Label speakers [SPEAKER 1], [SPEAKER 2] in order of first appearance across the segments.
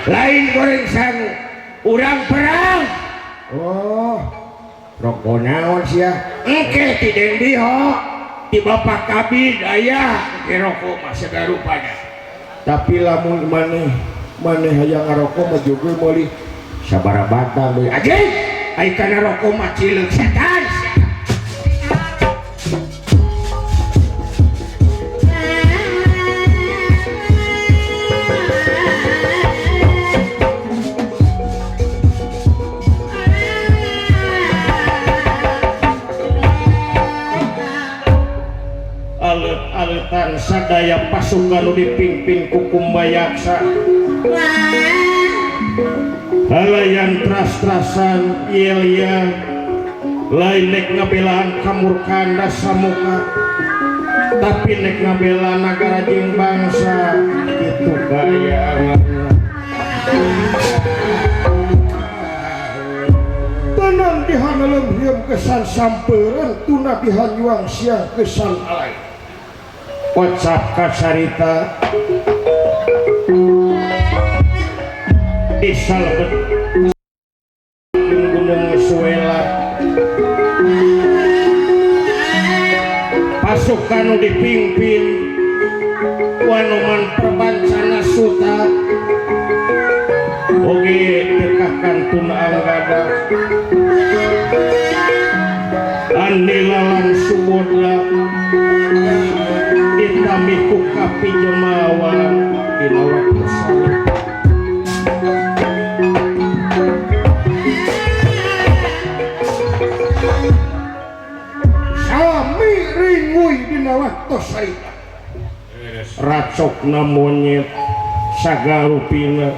[SPEAKER 1] lain goreng sangu urang perang. Oh rokok naon sia engke ti dendi ho di bapak kabid aya ke rokok mah segala rupanya. Tapi lamun maneh hayang ngarokok mah juga meuli sabaraha batang deui anjing ai kana rokok mah cileuk setan. Alet-aletan sadaya pasukan nu dipimpin ku Kumbayaksa halayan tras-trasan yel-yel lain nek ngabelaan kamurkanda samuka tapi nek ngabela nagara jeung bangsa itu gaya tenang dihanelem hieum kesan sampeureun tuna dihanyuang siang kesan alay WhatsApp kasarita di salebet Gunung Suela pasukan nu dipimpin Wanoman Perbancana Suta oge dekakan tuna anggada Andi Lalang Sumodla ditami ku kapi jemawa dina waktu saleh sami ringuy dina waktu saleh racokna monyet sagarupina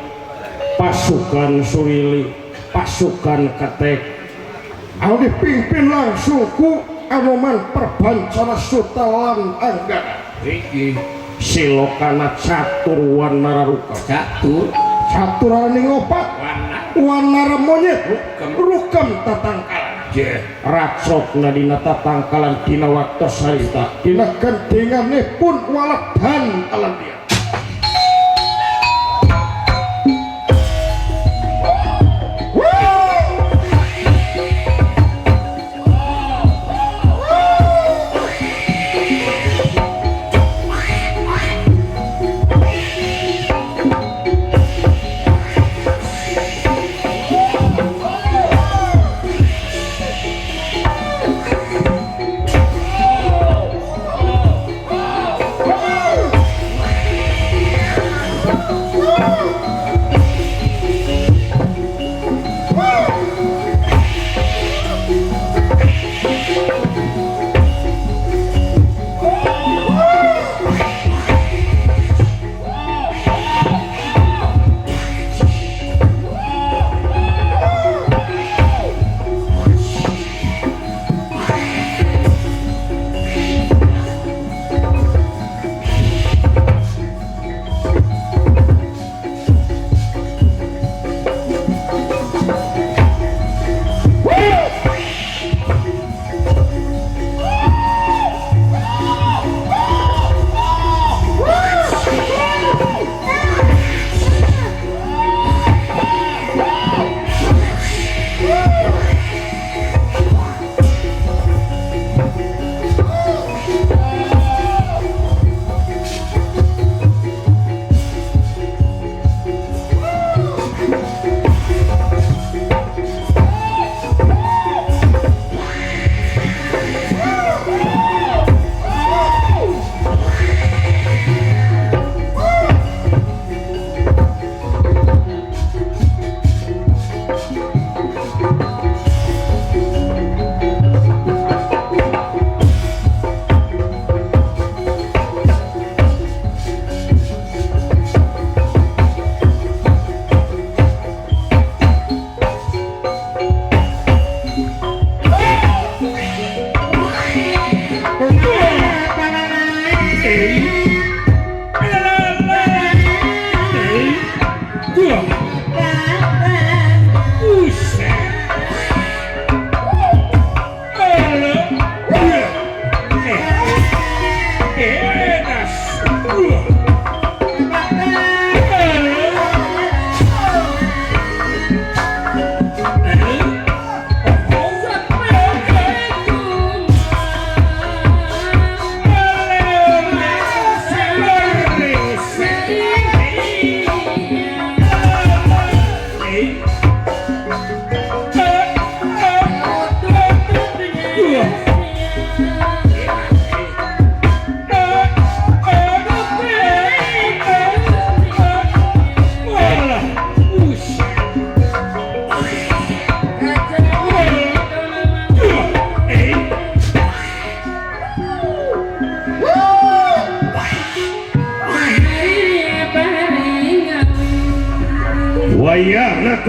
[SPEAKER 1] pasukan Surili pasukan Ketek anu dipimpin langsung ku Anoman Perbancana Suta lan Anggada silokana catur wanararuka catur aning opat wanara monyet rukam tatangkalan racokna dina tatangkalan dina waktu sarita dina gentinganipun waladan alam dia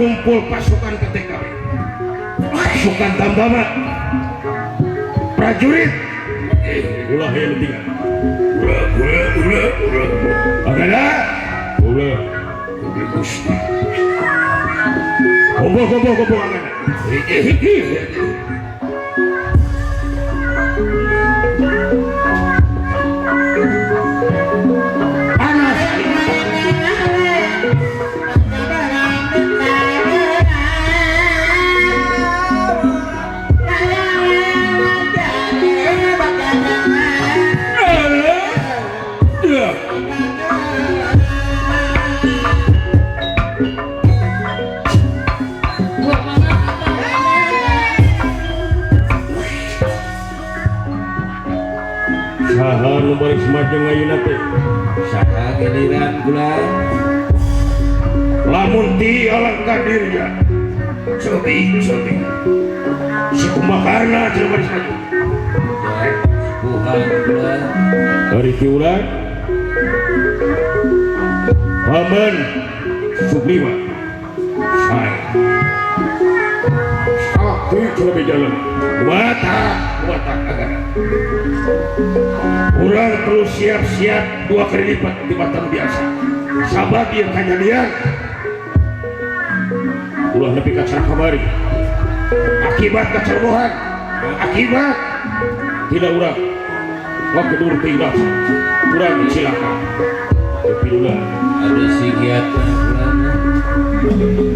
[SPEAKER 1] ngumpul pasukan ke TKP, pasukan Tamtama, prajurit, ulah yang tinggal, ulah, agak ulah, gusti, kumpul agak, panas. Saha nu bari semacam ayeuna teh?
[SPEAKER 2] Saha giliran kula?
[SPEAKER 1] Lamun ti alangkah dirja. Cobi. Si pembakarna cenah bari semacam.
[SPEAKER 2] Tuhan kula.
[SPEAKER 1] Dari ti urang. Paman Sublima. Saya. Sakti cenah jalan. Watak agar. Urang perlu siap-siap 2 kali lipat tibatan biasa. Sabar dia kejadian. Ulah nepi ka cara kamari. Akibat kecerobohan. Akibat tidak urang. Wak kedur tinggal. Urang silakan. Tapi ulah
[SPEAKER 2] Ada psikiater kula.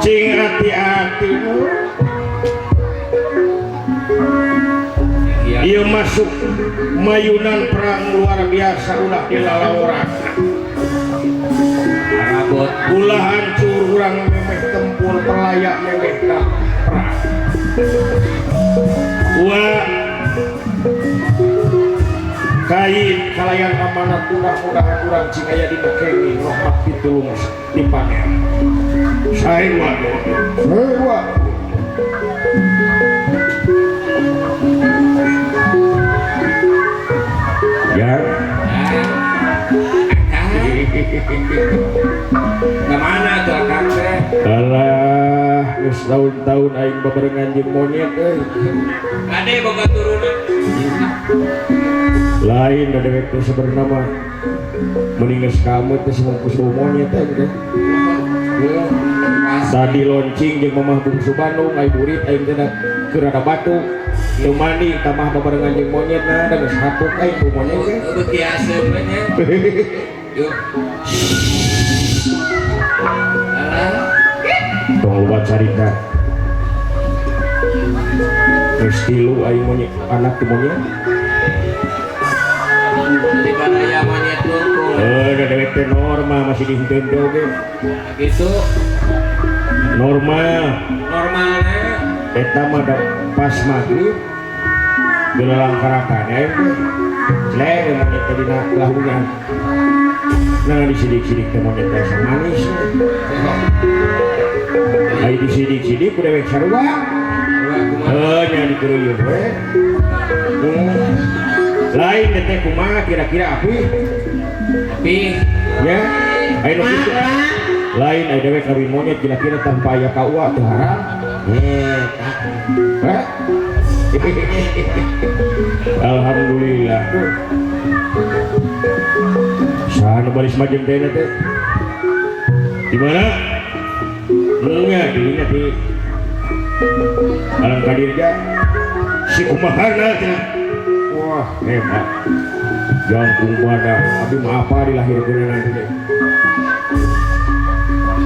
[SPEAKER 1] cing hati-hati Ieu masuk mayunan perang luar biasa ulah dilalauran.
[SPEAKER 2] Arabot
[SPEAKER 1] Ulah hancur urang memeh tempur perlayak memeh ka perang. Wah kain kalayan amanat mudah-mudahan urang cing aya dina kenging rahmat pitulung ti Pangeran. Saewa. Ya.
[SPEAKER 2] kemana tuh akang teh?
[SPEAKER 1] Alah, geus tahun-tahun aing babarengan jeung monyet euy.
[SPEAKER 2] Ade boga turunan.
[SPEAKER 1] Lain da dewek teh sebenarnya mah mending geus kamut teh semungkus monyet teh gitu. Tadi launching jeung Mamah Bungsu Bandung ai burit aing teh keur ada batu. Teu mandi tamah babarengan jeung monyetna da geus hapuk aing ku monyet teh.
[SPEAKER 2] Beuki aseup nya. Yuk. Alah.
[SPEAKER 1] Tong loba carita. Geus tilu aing monyet anak tu monyet.
[SPEAKER 2] Di mana ya monyet nungkul.
[SPEAKER 1] Da dewek teh normal masih dihinteuin teh oge.
[SPEAKER 2] Gitu
[SPEAKER 1] Normal.
[SPEAKER 2] normalnya.
[SPEAKER 1] Eta mah da pas maghrib geulang karakan aing teh. Celek monyet teh dina lahungan. Nah disidik-sidik teh monyet teh manis. Ai disidik-sidik ku dewek sarua. Nya dikeureuyeun we. Lain teh kumaha kira-kira api?
[SPEAKER 2] Tapi
[SPEAKER 1] Ya, ai nu kitu. Lain ai dewek kawin monyet kira-kira tanpa aya kaua teu haram. Hah? Alhamdulillah. Saha nu bari semajeng teh teh? Di mana? Nya di Alang Kadirja si kumaharna teh. Wah, hebat. Jangkung badak, abi mah apa dilahirkeun nanti teh.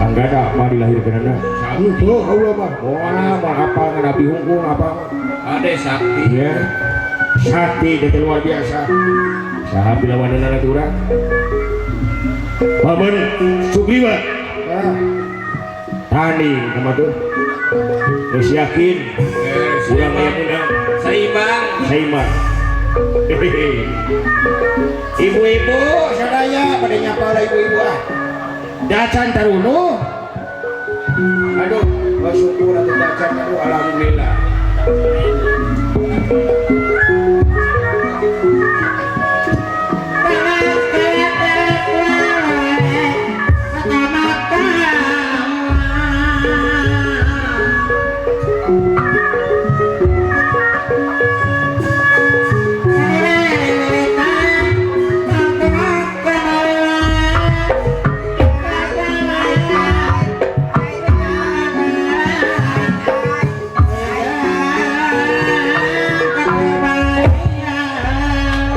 [SPEAKER 1] Anggada apa dilahirkeun na? Saeueuh Allah mah. Wah, mah apa ngadapi hungkul apa?
[SPEAKER 2] ade sakti.
[SPEAKER 1] Ya. Sakti teh luar biasa. saha bilawanan anak urang Paman Sugriwa tani sama tuh geus yakin urang aya menang
[SPEAKER 2] Seimbang.
[SPEAKER 1] seimbang ibu-ibu sadaya pada nyapa lah ibu-ibu dacan taruno aduh bersyukur atuh dacan aduh alhamdulillah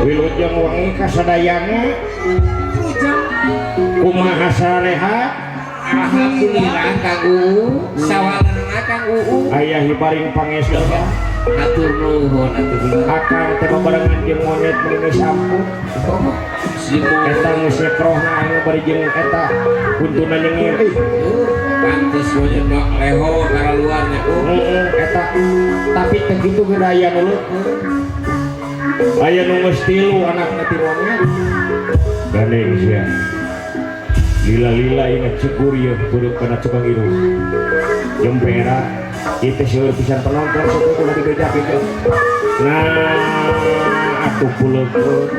[SPEAKER 1] wilujeng wengi kasadayana kumaha sarehat
[SPEAKER 2] Alhamdulillah Kang sawanganna Kang
[SPEAKER 1] aya hibaring pangestu
[SPEAKER 2] atur nuhun
[SPEAKER 1] akang teh barengan jeung monyet meuni sampun eta geus nyekrohna anu bari jeung eta kuntuna nyengir
[SPEAKER 2] pantes monyet mah leho kara luarnya
[SPEAKER 1] eta tapi teh kitu ge aya nu aya nu geus tilu anakna ti monyet gandeng sia lila-lila ingat cegur ya buruk kana cukang iru jempera itu seueur pisan penonton sok kudu dibeja gitu nah atuh puleukeun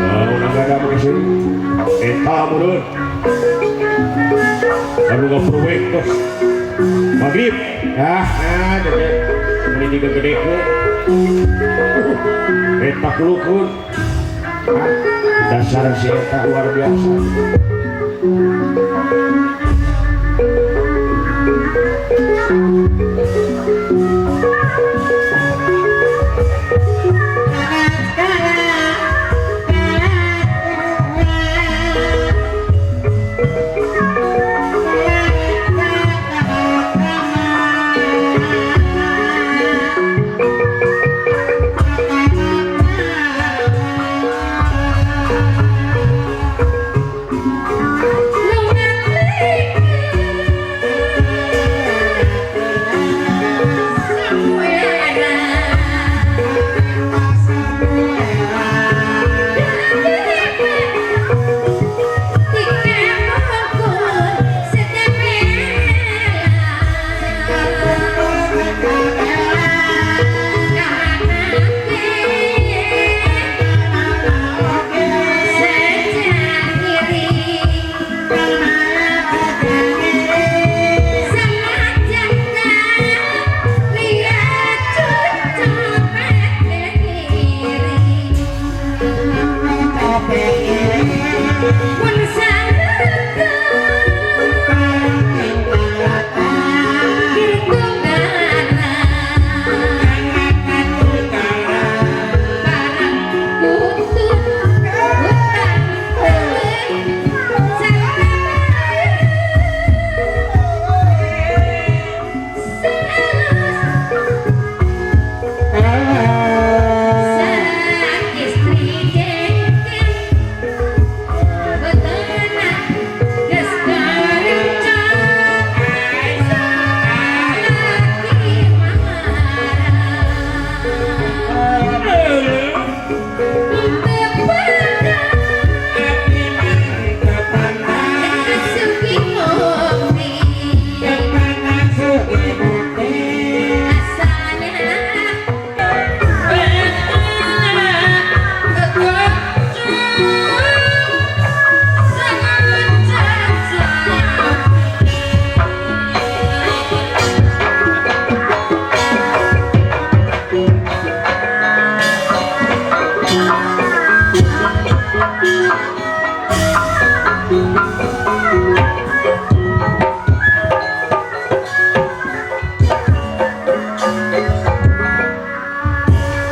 [SPEAKER 1] urang gada make sih eta mureun baru ngapruwek tos magrib jadi ini digedekeun eta kulukeun dasar si eta luar biasa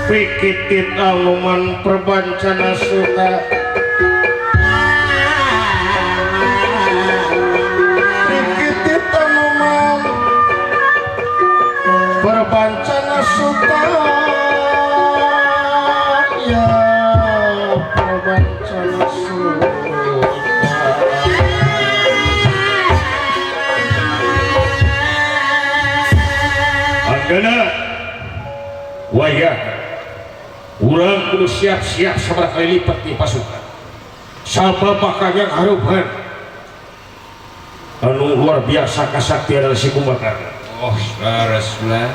[SPEAKER 1] Pikitin aluman perbancana suta Pikitin aluman perbancana suta dibayar. Urang kudu siap-siap sabaraha kali lipat di pasukan. Sababaraha yang harupan anu luar biasa kasaktian dari si Kumbakar.
[SPEAKER 2] Oh Rasulullah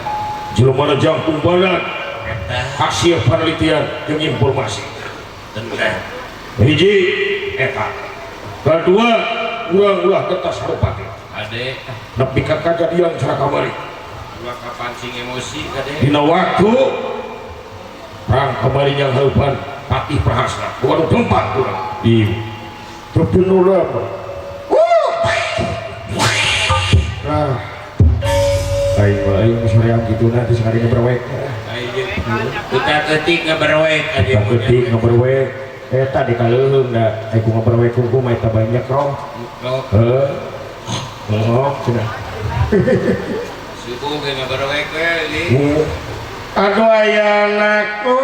[SPEAKER 1] Jelema jangkung badan hasil penelitian jeung informasi.
[SPEAKER 2] tenang
[SPEAKER 1] Hiji eta. Kedua urang ulah getas harupati.
[SPEAKER 2] ade
[SPEAKER 1] Nepi ka kajadian cara kamari.
[SPEAKER 2] dua kapancing emosi kade
[SPEAKER 1] Dina waktu perang kamari yang harupan Patih Prahasna. Waduh tempat urang. Iya. Tapi nurang. Nah, aing soreang gitu nanti sekali ngeberwek.
[SPEAKER 2] kita ketik ngeberwek aja
[SPEAKER 1] Ketik ngeberwek. Eta di kaleuheung da aku ngeberwek hukum eta banyak roh. Heeh. Ngok cenah.
[SPEAKER 2] suku ke ngeberwek we
[SPEAKER 1] Aduh aya anakku.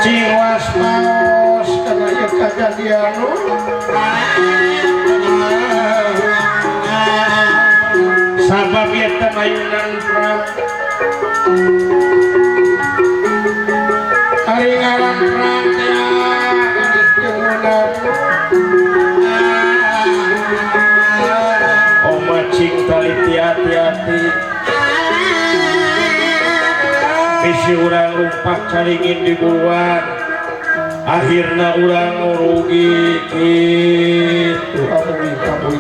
[SPEAKER 1] Ciwas maos karena ieu kajadian sabab ieu teh mayunan perang ari ngaran perang teh omacing taliti hati-hati isi urang lumpak caringin di buruan akhirna urang ngurugi gitu kamu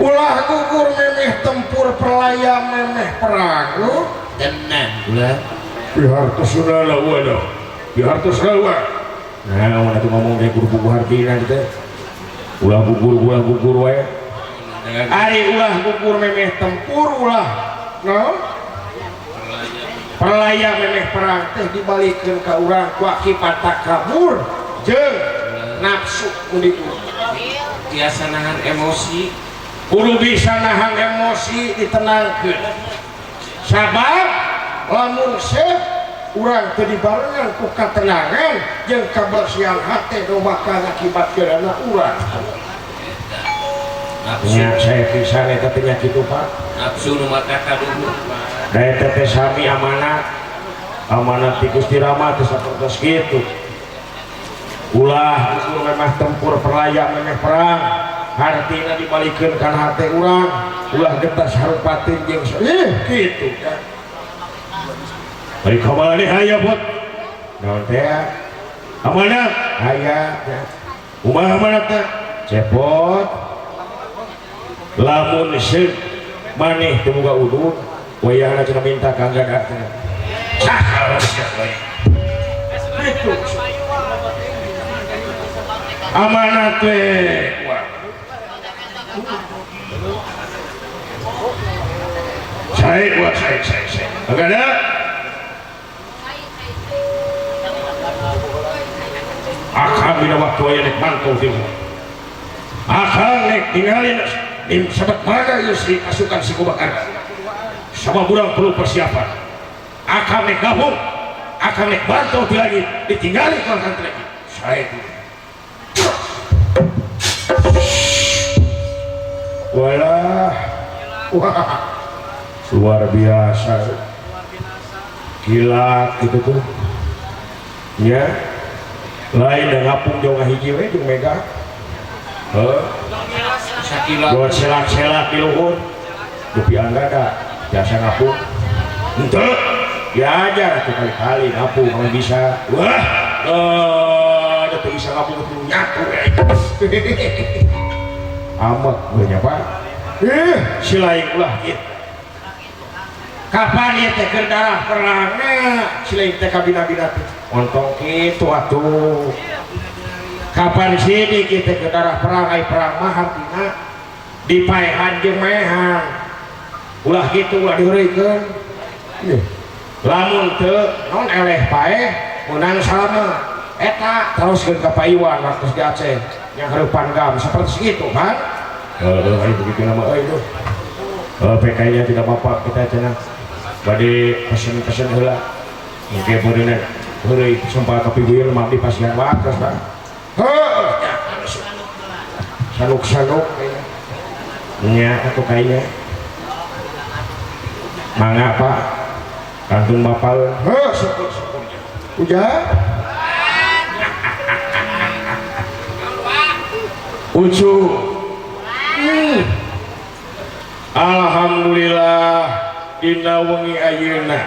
[SPEAKER 1] ulah gugur memeh tempur perlaya memeh perang
[SPEAKER 2] tenang ulah
[SPEAKER 1] bihartos sunala wadah bihartos rawa. Nah, mana tuh ngomong kayak guru-guru hartina gitu. Ulah gugur wae. Ari ulah gugur memeh tempur ulah. No? Perlaya memeh perang teh dibalikeun ka urang ku akibat takabur jeung nafsu kudiku.
[SPEAKER 2] biasa nahan emosi
[SPEAKER 1] Kudu bisa nahan emosi ditenangkeun. Sabab lamun seut urang teu dibarengan ku katenangan jeung kabersihan hati nu bakal ngakibatkeun anak urang.
[SPEAKER 2] nafsu
[SPEAKER 1] Nya saya pisan eta teh nya kitu Pak.
[SPEAKER 2] nafsu nu mata kaduhur
[SPEAKER 1] Da eta teh sami amanat ti Gusti Rama teh sapertos kitu. Ulah kudu memeh tempur perlaya memeh perang. Hartina dibalikeun kana hate urang, ulah getas harupatin jeung kitu kan. Bari kabalani aya bot. Naon teh? Amanat aya. Kumaha amanat teh? Cepot. Lamun seut maneh teu boga udun, wayahna cenah minta ka gadah teh. Cah sia we. Itu. Amanat we. Saya buat saya. Agak ada. Akang bina waktu aja nek mantau timu. Akang nek tinggalin di sabat mana ya si pasukan si Kumbakar. Sama burang perlu persiapan. Akang nek gabung, akang nek mantau di lagi ditinggalin keluarkan lagi. Saya itu. Walah, wah, luar biasa, kilat gitu tuh, ya, lain dan ngapung jauh ngahiji we jeung mega, buat selak-selak di luhur, dupi anda dah, biasa ngapung, untuk, diajar tuh kali-kali ngapung kalau bisa, wah, ada tuh bisa ngapung tuh nyatu, amat banyak Pak. Si lain ulah gitu. Kapan ya teh keur darah perangna si lain teh kabina-bina teh ontong kitu atuh. Kapan sini kita keur darah perang ai perang mah hartina dipaehan jeung mehan. Ulah kitu ulah diheureukeun. Lamun teu non eleh paeh menang salama eta teruskeun ka Paiwan waktu di Aceh yang hareupan gam seperti itu kan. begitu nama itu PK-nya tidak apa-apa kita cenah bade pesen-pesen heula mungkin beuneu heureuy sumpah kopi buyeur mah di pasien wae Bang heuh sanuk-sanuk nya atuh kayaknya mangga Pak kantun bapak heuh syukur hujan ucu alhamdulillah dina wengi ayeuna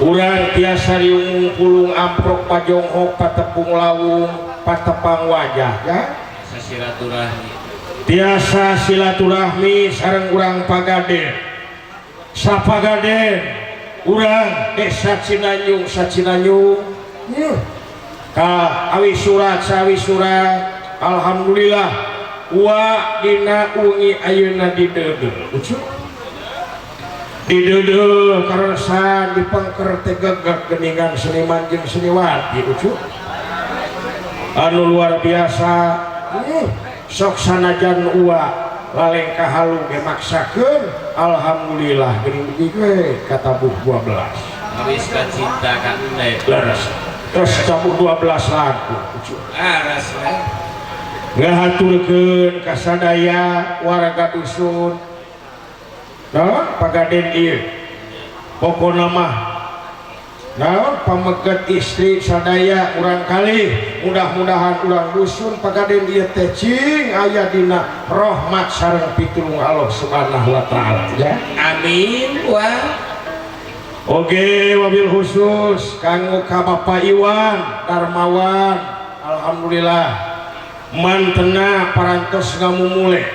[SPEAKER 1] urang tiasa riung pulung amprok pajonghok patepung lawung patepang wajah ya
[SPEAKER 2] silaturahmi
[SPEAKER 1] tiasa silaturahmi sareng urang Pagaden sapagaden urang desa Cinanyung sacinanyung ka awi surat sawi surat alhamdulillah wa dina wengi ayeuna dideudeul dideudeul karasa dipengker teh gegek geningan seniman jeung seniwati ucu anu luar biasa sok sanajan uwa lalengka halu ge maksakeun alhamdulillah geuning ge kata buh 12
[SPEAKER 2] awis ka cinta ka Ndai
[SPEAKER 1] leres terus cabut 12 lagu
[SPEAKER 2] aras
[SPEAKER 1] ngahaturkeun ka sadaya warga dusun naon Pagaden ieu pokona mah naon pameget istri sadaya urang kali mudah-mudahan urang dusun Pagaden ieu teh cing aya dina rahmat sareng pitulung Allah Subhanahu wa taala ya
[SPEAKER 2] amin wa
[SPEAKER 1] oge wabil khusus kanggo ka Bapak Iwan Darmawan alhamdulillah mantena parantos ngamumule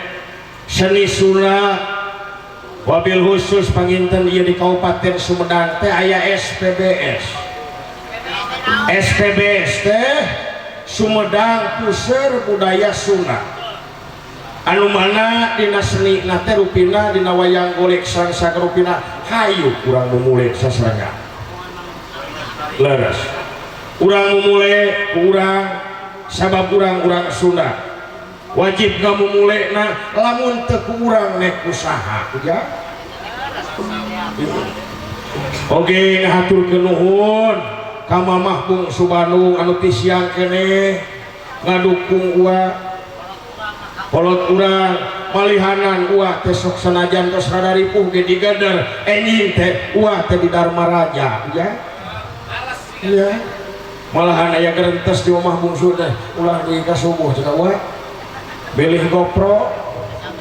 [SPEAKER 1] seni sunda wabil khusus panginten ieu di Kabupaten Sumedang teh aya SPBS teh Sumedang Puseur Budaya Sunda anu mana dina seni na teh rupina dina wayang golek sangsa rupina hayu urang memulai sasarangan leres urang memulai urang sabab urang Sunda wajib gak memulai na lamun teu ku urang nek usaha ya oge ngahaturkeun nuhun ka Mamah Bungsu Bandung anu ti siang keneh ngadukung uang kolot urang malihanan uah teh sok sanajan tos rada ripuh ge digader enjing teh uah teh di Dharma Raja ya iya malahan aya gerentes di omah bungsu teh ulah di ka subuh cenah uah bilih GoPro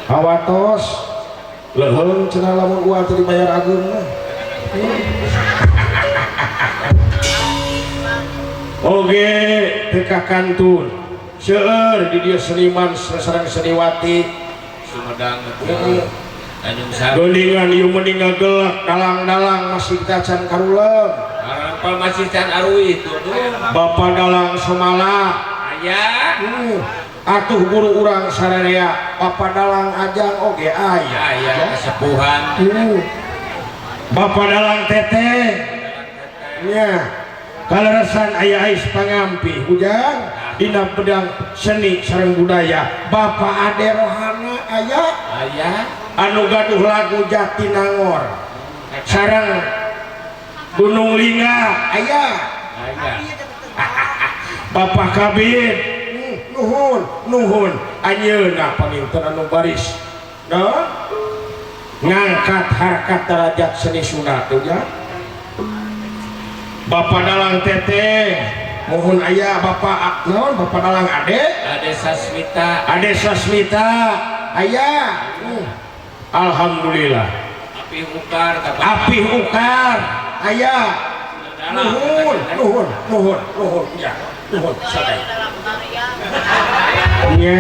[SPEAKER 1] hawatos leuheung cenah lamun uah teh dibayar ageung oge teh ka kantun seueur di dia seniman sareng seniwati
[SPEAKER 2] Sumedang Tanjung Sari
[SPEAKER 1] geningan ieu mending ngagelak dalang-dalang masih can karuleum
[SPEAKER 2] harapan masih can aruih tuh
[SPEAKER 1] Bapak Dalang Somala
[SPEAKER 2] aya
[SPEAKER 1] atuh guru urang sararea Bapak Dalang Ajang oge aya
[SPEAKER 2] kesepuhan
[SPEAKER 1] Bapak Dalang Teteh nya kaleresan aya Ais Pangampi hujan dina pedang seni sareng budaya Bapak Ade Rohana aya anu gaduh lagu Jatinangor sareng Gunung Lingga aya Bapak Kabir nuhun anjeunna paminten anu baris ngangkat harkat derajat seni Sunda teh ya Bapak Dalang Teteh mohon aya Bapak naon Bapak Dalang Ade Sasmita aya alhamdulillah Apih Ukar aya nuhun ya nuhun sadaya nya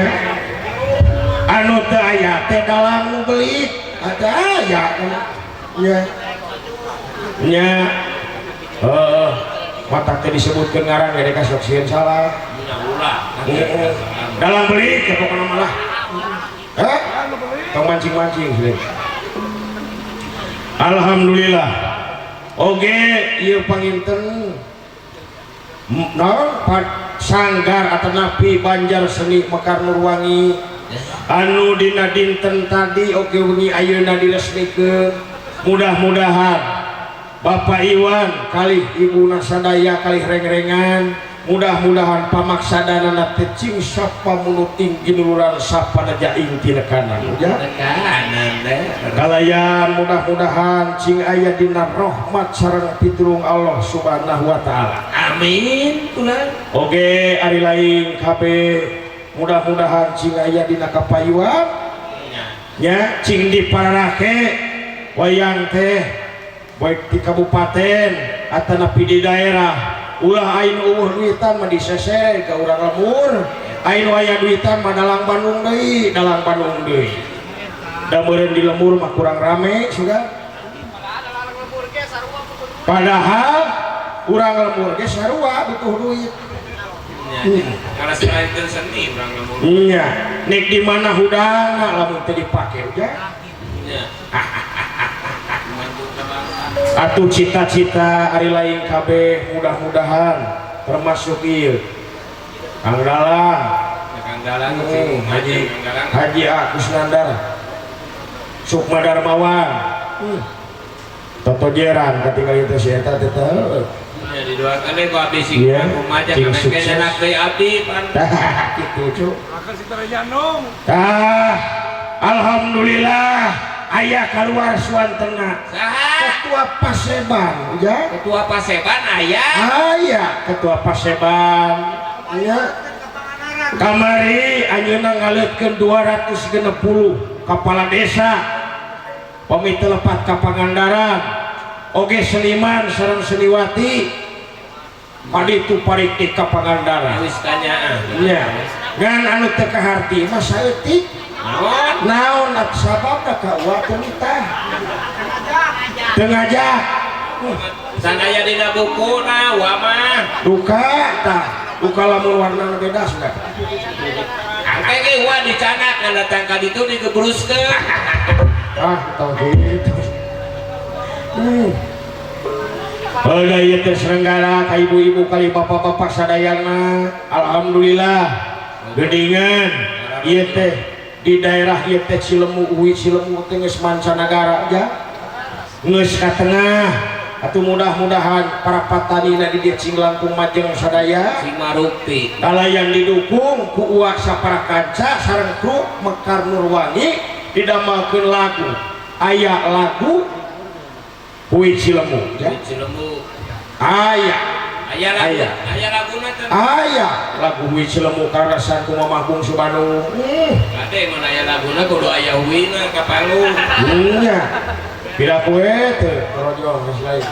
[SPEAKER 1] anu teu aya teh dalang nu belit ada aya nya mata teh disebutkeun ngaran gede ka sok sieun salah dalang belit ya pokona malah tong mancing-mancing sih alhamdulillah oge ieu panginten naon sanggar atau napi Banjar Seni Mekar Nurwangi anu dina dinten tadi oke wengi ayeuna diresmikeun. Mudah-mudahan Bapak Iwan kali Ibu Nasadaya kali reng-rengan, mudah-mudahan pamaksadanana teh cing sapa munuting ginuluran sapa najaing tina kanan ya. Kalayan mudah-mudahan cing aya dina rahmat sareng pitulung Allah Subhanahu wa taala.
[SPEAKER 2] Amin.
[SPEAKER 1] Oke, ari lain kabeh mudah-mudahan cing aya dina kapayuan nya cing dipararake wayang teh baik di kabupaten atau napi di daerah ulah ain duitan mah disese ke urang lemur ain aya duitan mah dalang Bandung deui da meureun di lemur mah kurang rame sudah padahal urang lemur ge sarua butuh duit.
[SPEAKER 2] Kalau selain seni urang lemur
[SPEAKER 1] iya nek di mana hudangna lamun teu dipake udah atuh cita-cita ari lain kabeh mudah-mudahan termasuk ieu Kang Dalang Haji Agus Nandar Sukma Darmawan Toto Jeran ketika itu si eta teh
[SPEAKER 2] ya didoakeun deui ku abdi sing kumaha kana kene anak deui abdi pan
[SPEAKER 1] kitu cu alhamdulillah aya keluar suantena ketua Paseban ya
[SPEAKER 2] ketua Paseban aya
[SPEAKER 1] ketua Paseban ya kamari ayeuna ngaleutkeun 260 kepala desa komite lepat ka Pangandaran oge seniman sareng seniwati paditu parikti ka Pangandaran
[SPEAKER 2] wis kanyaan
[SPEAKER 1] nya ngan anu teu kaharti mah saeutik naon sababna ka uakeun tah teu ngajak
[SPEAKER 2] sanaya dina bukuna wa mah
[SPEAKER 1] duka tah duka lamun warnana beda sudah
[SPEAKER 2] angke ge wa dicanak ngan datang ka ditu digebruskeun
[SPEAKER 1] tau gitu pada ieu teh serenggara ka ibu-ibu kali bapak-bapak sadayana alhamdulillah geuningan ieu teh di daerah ieu teh Cilemu Uwi Cilemu teh geus mancanagara aja geus ka tengah atuh mudah-mudahan para patanina di dieu cing langkung majeng sadaya
[SPEAKER 2] si Marukti
[SPEAKER 1] kalayan didukung ku uak sapara kanca sareng truk Mekar Nurwangi didamelkeun lagu aya lagu Uwi Cilemu ya
[SPEAKER 2] Cilemu
[SPEAKER 1] aya
[SPEAKER 2] laguna teh
[SPEAKER 1] aya lagu Uwi Cilemu karasan ku Mamah Bungsu Bandung
[SPEAKER 2] ade mun aya laguna kudu aya uwina ka Palung
[SPEAKER 1] nya pila kowe teh rojo geus lain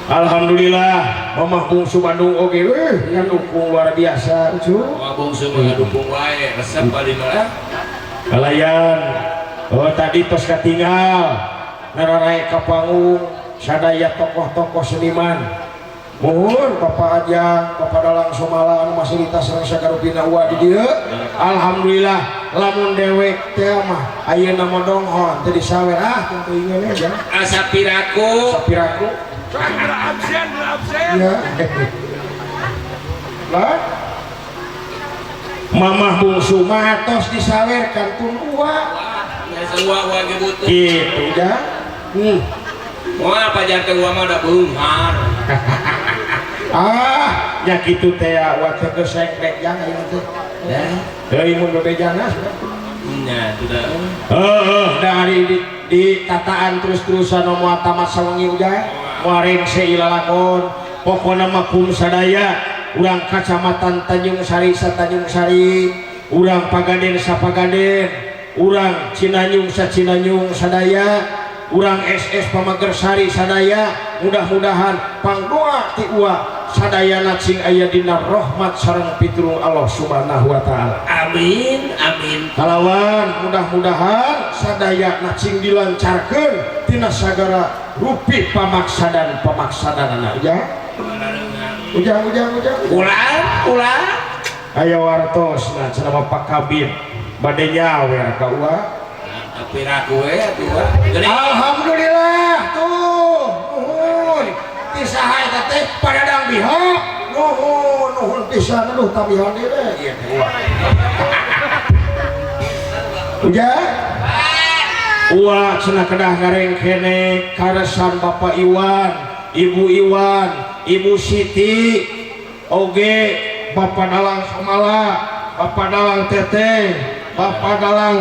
[SPEAKER 1] alhamdulillah Mamah Bungsu Bandung oge yang dukung luar biasa cu
[SPEAKER 2] Mamah Bungsu mah dukung wae resep bali mah
[SPEAKER 1] kalayan tadi tos katinggal nararai ka panggung sadaya tokoh-tokoh seniman mohon Bapak Ajang Bapak Dalang Somala anu masilitas sareng sagarupina uwa di dieu alhamdulillah lamun dewek teh mah ayeuna mah donghon teu disawer tentu ingeun ya
[SPEAKER 2] sapiraku
[SPEAKER 3] absen
[SPEAKER 1] ya lah Mamah Bungsu mah tos disawer kantun uwa
[SPEAKER 2] semua ge butuh
[SPEAKER 1] gitu ya
[SPEAKER 2] moal pajar teh uwa mah da beunghar
[SPEAKER 1] nya kitu teh uwa teh geus sengkrek jang ieu teh ya deui mun bebejana
[SPEAKER 2] nya sudah
[SPEAKER 1] dari di tataan terus-terusan moal tamat sawengi udah moal seilalakon pokona mah kum sadaya urang kacamatan Tanjung Sari Tanjung Sari urang Pagaden Sapagaden urang Cinanyung Cinanyung sadaya urang SS Pamagersari sadaya mudah-mudahan pangdoa ti uwa sadayana cing aya dina rahmat sareng pitulung Allah Subhanahu wa taala
[SPEAKER 2] amin
[SPEAKER 1] kalawan mudah-mudahan sadayana cing dilancarkeun tina sagara rupi pamaksadanana ya ujang ulah aya wartosna cenah Pak Kabid bade nyawer ka uwa
[SPEAKER 2] piraku we atuh
[SPEAKER 1] alhamdulillah tuh nuhun ti saha eta teh padadang biho nuhun bisa aduh tabihan deh iya udah cenah kedah gareng kene karesan Bapak Iwan Ibu Iwan Ibu Siti oge Bapak Dalang Samala Bapak Dalang Teteh Bapak Dalang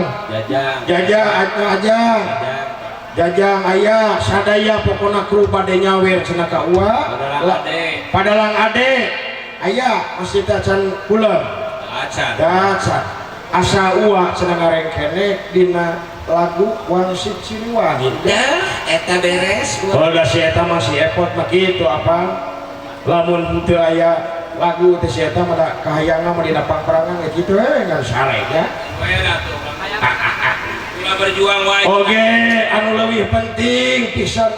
[SPEAKER 1] Jajang ayah sadaya pokona kru bade nyawer cenah ka Uwa Padalang ade ayah masih tacan pulang dacan asa Uwa cenah gareng kene dina lagu Wangsit Siliwangi
[SPEAKER 2] eta beres
[SPEAKER 1] da si eta masih epot mah kitu apa lamun teu aya lagu teh si eta mah kahayangan mah dina pangperangan kitu ngan saleh ya
[SPEAKER 2] berjuang wae
[SPEAKER 1] oke anu leuwih penting pisan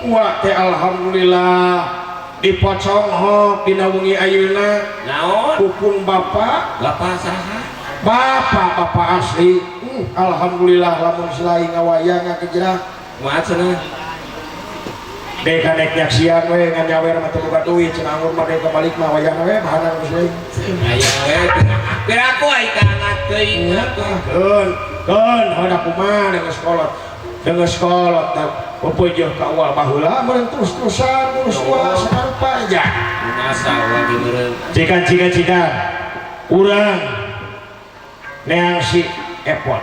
[SPEAKER 1] Uwa teh alhamdulillah dipocong hok dina wengi ayeuna
[SPEAKER 2] naon
[SPEAKER 1] pupun bapak
[SPEAKER 2] saha
[SPEAKER 1] bapak asli alhamdulillah lamun selain ngawayang ngakejrah
[SPEAKER 2] kumaha cenah
[SPEAKER 1] dek kanek nyaksian we ngan nyawer mah teu boga duit cenah anggur mah dek balik mah wayang we bahanan geus deui
[SPEAKER 2] aya we keur aku ai kaangat teuing
[SPEAKER 1] keun hoda kumaha dengan sekolot pupeujuh ka awal baheula meureun terus-terusan terus Uwa sarupa aja
[SPEAKER 2] masa lagi meureun
[SPEAKER 1] cikan urang neang si epot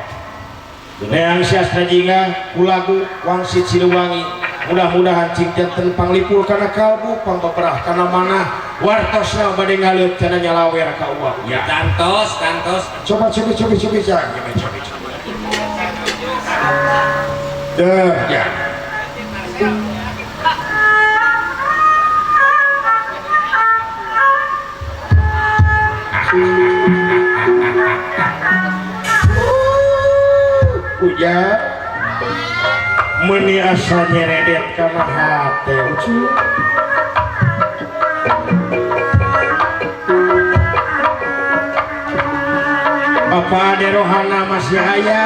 [SPEAKER 1] neang si astra jingga kulagu Wangsit Siliwangi mudah-mudahan cing janten panglipur kana kalbu pangbeberah kana mana wartosna bade ngaleut kana nyalawer ka Uwa ya
[SPEAKER 2] tantos
[SPEAKER 1] coba deh ya ujar meni asa nyeredet kana hate ucu Bapak ade rohana masih aya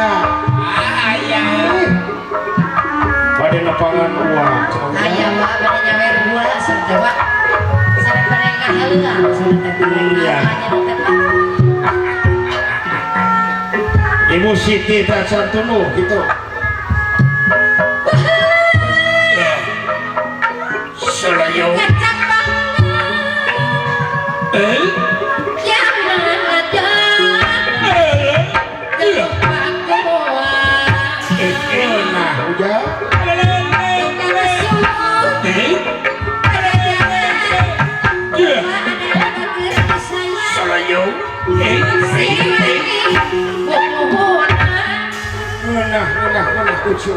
[SPEAKER 1] pada nepangan Uwa
[SPEAKER 4] aya mah bade nyawer gua coba sareng bade ngahaleung sareng
[SPEAKER 1] Ibu Siti tak santunu gitu Selayu nah udah Selayu Mana ucu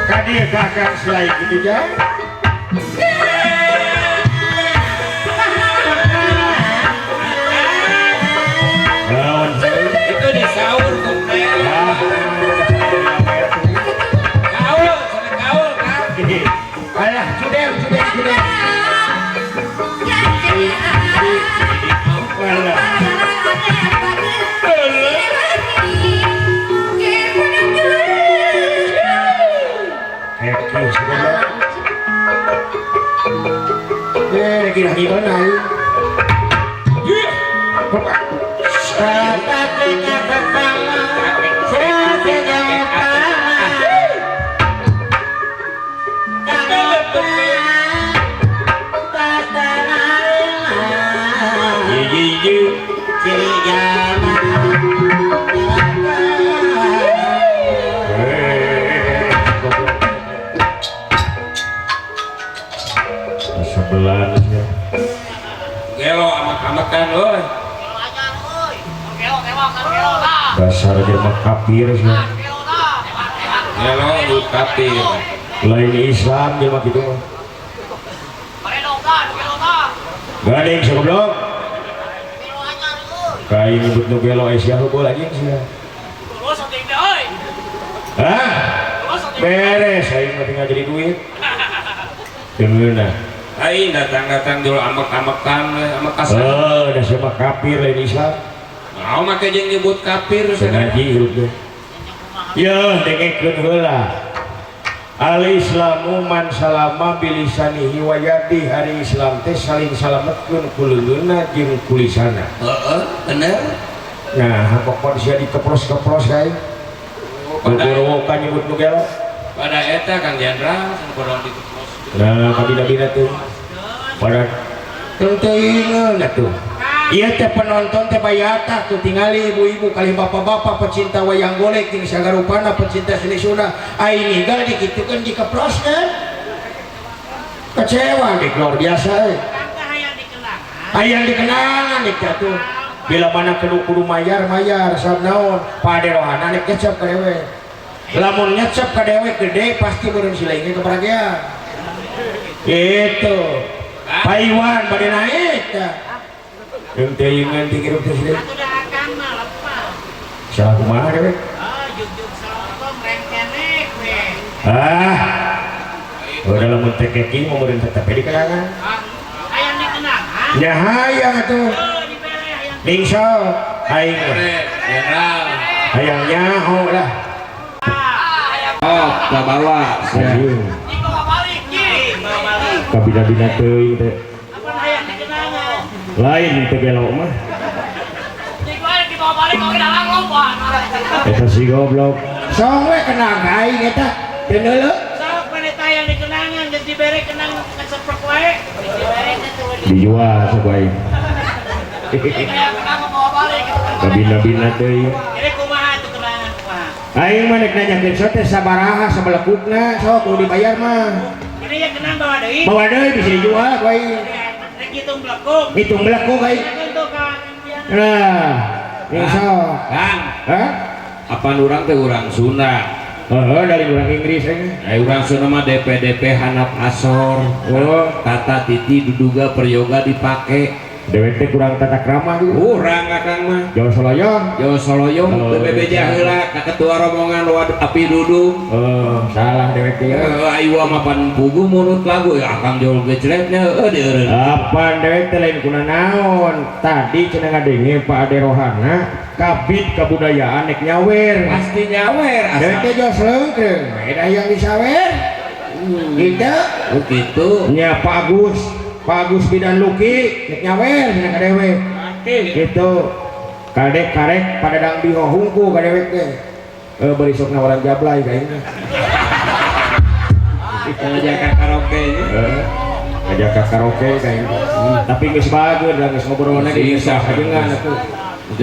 [SPEAKER 1] kadir kakak selain gitu ya
[SPEAKER 2] itu di sahur kaul
[SPEAKER 1] alah sudah kira gimana sebelah
[SPEAKER 2] gelo amak-amakan euy
[SPEAKER 1] dasar jelema kafir sih
[SPEAKER 2] gelo lu kafir
[SPEAKER 1] lain Islam jelema kitu mah gading sagoblok kain nyebut nu gelo Asia heupeul lagi sia Hah? Beres, aing mah tinggal jadi duit. Dengeuna.
[SPEAKER 2] Aing datang dulu amek-amekan amek kasar.
[SPEAKER 1] Da siapa kafir lain Islam.
[SPEAKER 2] Mau make jeung nyebut kafir
[SPEAKER 1] Sengaji hirup deh. Ya, dengekeun heula. Al-Islamu man salama bilisanihi wa yadi. Hari Islam teh saling salametkeun kululeuna jeung kulisana.
[SPEAKER 2] Heeh, bener.
[SPEAKER 1] Nah, pokok sia dikeplos-keplos kae. Guru ka nyebut nu gelo.
[SPEAKER 2] Pada eta Kang Jenderal kurang dikeplos.
[SPEAKER 1] Nah, kabina-bina tuh. Pada teuing tuh. Iya teh penonton teh bayata tuh tingali ibu-ibu kali bapak-bapak pecinta wayang golek jeung sagarupana pecinta seni Sunda aing ninggal dikitukeun dikeproskeun. Kecewa dik luar biasa hayang dikenangan dik tuh. Bila mana kudu mayar sabab naon pade rohana nek nyecep ka dewe. Lamun nyecep ka dewe gede pasti meureun silaingnya kebahagiaan. Itu Paiwan bade naik tah. Yang teuingan dikirim teh sih.
[SPEAKER 4] Atuh dah akang mah lepas.
[SPEAKER 1] Salah kumaha dewe?
[SPEAKER 4] Jugjug salotong rengkenek we.
[SPEAKER 1] Udah lamun teh keking mau meureun tetep dikenangan.
[SPEAKER 4] Hayang dikenangan.
[SPEAKER 1] Nya hayang atuh.
[SPEAKER 4] Dibere hayang.
[SPEAKER 1] Ningso aing
[SPEAKER 2] Jenderal.
[SPEAKER 1] hayang nyaho lah.
[SPEAKER 2] Oh, ka bawa.
[SPEAKER 1] Anjing.
[SPEAKER 4] Di bawa balik ki. Bawa balik.
[SPEAKER 1] Kabina-bina teuing teh.
[SPEAKER 4] Apa hayang dikenangan?
[SPEAKER 1] Lain teh gelo mah.
[SPEAKER 4] Di bawa balik kok dalang lompat.
[SPEAKER 1] Eta si goblok. Song we kenang aing eta. Teu neuleuh.
[SPEAKER 4] Sok wanita yang dikenangan geus dibere kenang ngeseprek wae. Dibere tuh.
[SPEAKER 1] Dijual sok aing.
[SPEAKER 4] Kayak kenang bawa balik gitu.
[SPEAKER 1] Kabina-bina teuing.
[SPEAKER 4] Jadi kumaha tuh kenangan kumaha?
[SPEAKER 1] Aing mah nek nanyakeun so teh sabaraha sabelekukna sok kudu dibayar mah.
[SPEAKER 4] Ini ya kenang bawa deui.
[SPEAKER 1] Bawa deui bisa dijual ku aing.
[SPEAKER 4] Rek hitung blekuk.
[SPEAKER 1] Hitung belekuk aing.
[SPEAKER 4] Untuk kan.
[SPEAKER 1] Nah, ningso.
[SPEAKER 2] Kang,
[SPEAKER 1] Hah?
[SPEAKER 2] apa urang teh urang Sunda?
[SPEAKER 1] Dari orang Inggris aja.
[SPEAKER 2] Urang Sunda mah DP hanap asor.
[SPEAKER 1] Oh,
[SPEAKER 2] Tata titi duduga peryoga dipake.
[SPEAKER 1] dewek teh kurang tata krama gitu.
[SPEAKER 2] Urang Kang mah.
[SPEAKER 1] Jawa Soloyong.
[SPEAKER 2] Jawa Soloyong
[SPEAKER 1] Oh,
[SPEAKER 2] BBB
[SPEAKER 1] iya.
[SPEAKER 2] heula ka ketua rombongan Waduk Api Dudung.
[SPEAKER 1] Oh, salah dewek teh.
[SPEAKER 2] Ayo mah pan pugu munut lagu ya Akang jol gecretnya deureun.
[SPEAKER 1] Apa dewek teh lain kuna naon? Tadi cenah ngadenge Pak Ade Rohana kabid kabudayaan nek nyawer.
[SPEAKER 2] Pasti nyawer
[SPEAKER 1] Dewek teh
[SPEAKER 2] asal.
[SPEAKER 1] jos leungkeun. Beda yang disawer. Gitu.
[SPEAKER 2] Oh gitu.
[SPEAKER 1] Nya Pak Agus Bidan Luki nek nyawer cenah ka dewek. Gitu. Kadek karek pada dang biho hungku ka dewek teh. Bari sok nawaran jablay ka ini.
[SPEAKER 2] Kita ngajak ka karaoke nya.
[SPEAKER 1] Ngajak ka karaoke ka ini. Tapi geus bageun da geus ngobrolna di
[SPEAKER 2] Bisa,
[SPEAKER 1] sahajengan
[SPEAKER 2] bisa.
[SPEAKER 1] atuh.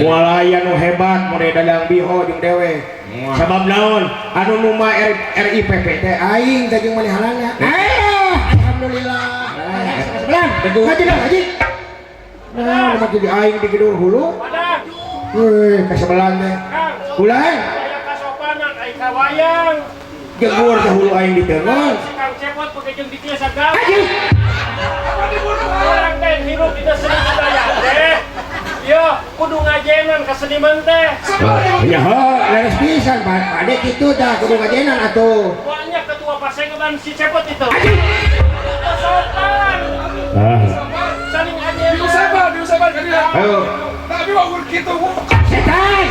[SPEAKER 1] Moal aya nu hebat mode dalang biho jeung dewek. Sabab naon? Anu numa RIPP teh aing teh jeung manehanana. Alhamdulillah. Sebelah, haji dah haji. Nah, mah jadi aing di gedung hulu. Weh, ka sebelah teh. Ulah.
[SPEAKER 3] Aya kasopanan ai kawayang.
[SPEAKER 1] Jegur teh hulu aing di tengah.
[SPEAKER 3] Si Kang Cepot pake jeung di tiasa gawe.
[SPEAKER 1] Haji.
[SPEAKER 3] Orang teh hirup dina seni budaya teh. Yo, kudu ngajenan ka seniman teh.
[SPEAKER 1] Ya ho, leres pisan Pak. Ade kitu dah kudu ngajenan atuh.
[SPEAKER 3] Banyak ketua pasengeban si Cepot itu.
[SPEAKER 1] Haji.
[SPEAKER 3] Kasopan. Saling ajenan. Diusapan kan dia.
[SPEAKER 1] Ayo.
[SPEAKER 3] Tapi wakur kitu.
[SPEAKER 1] Setan.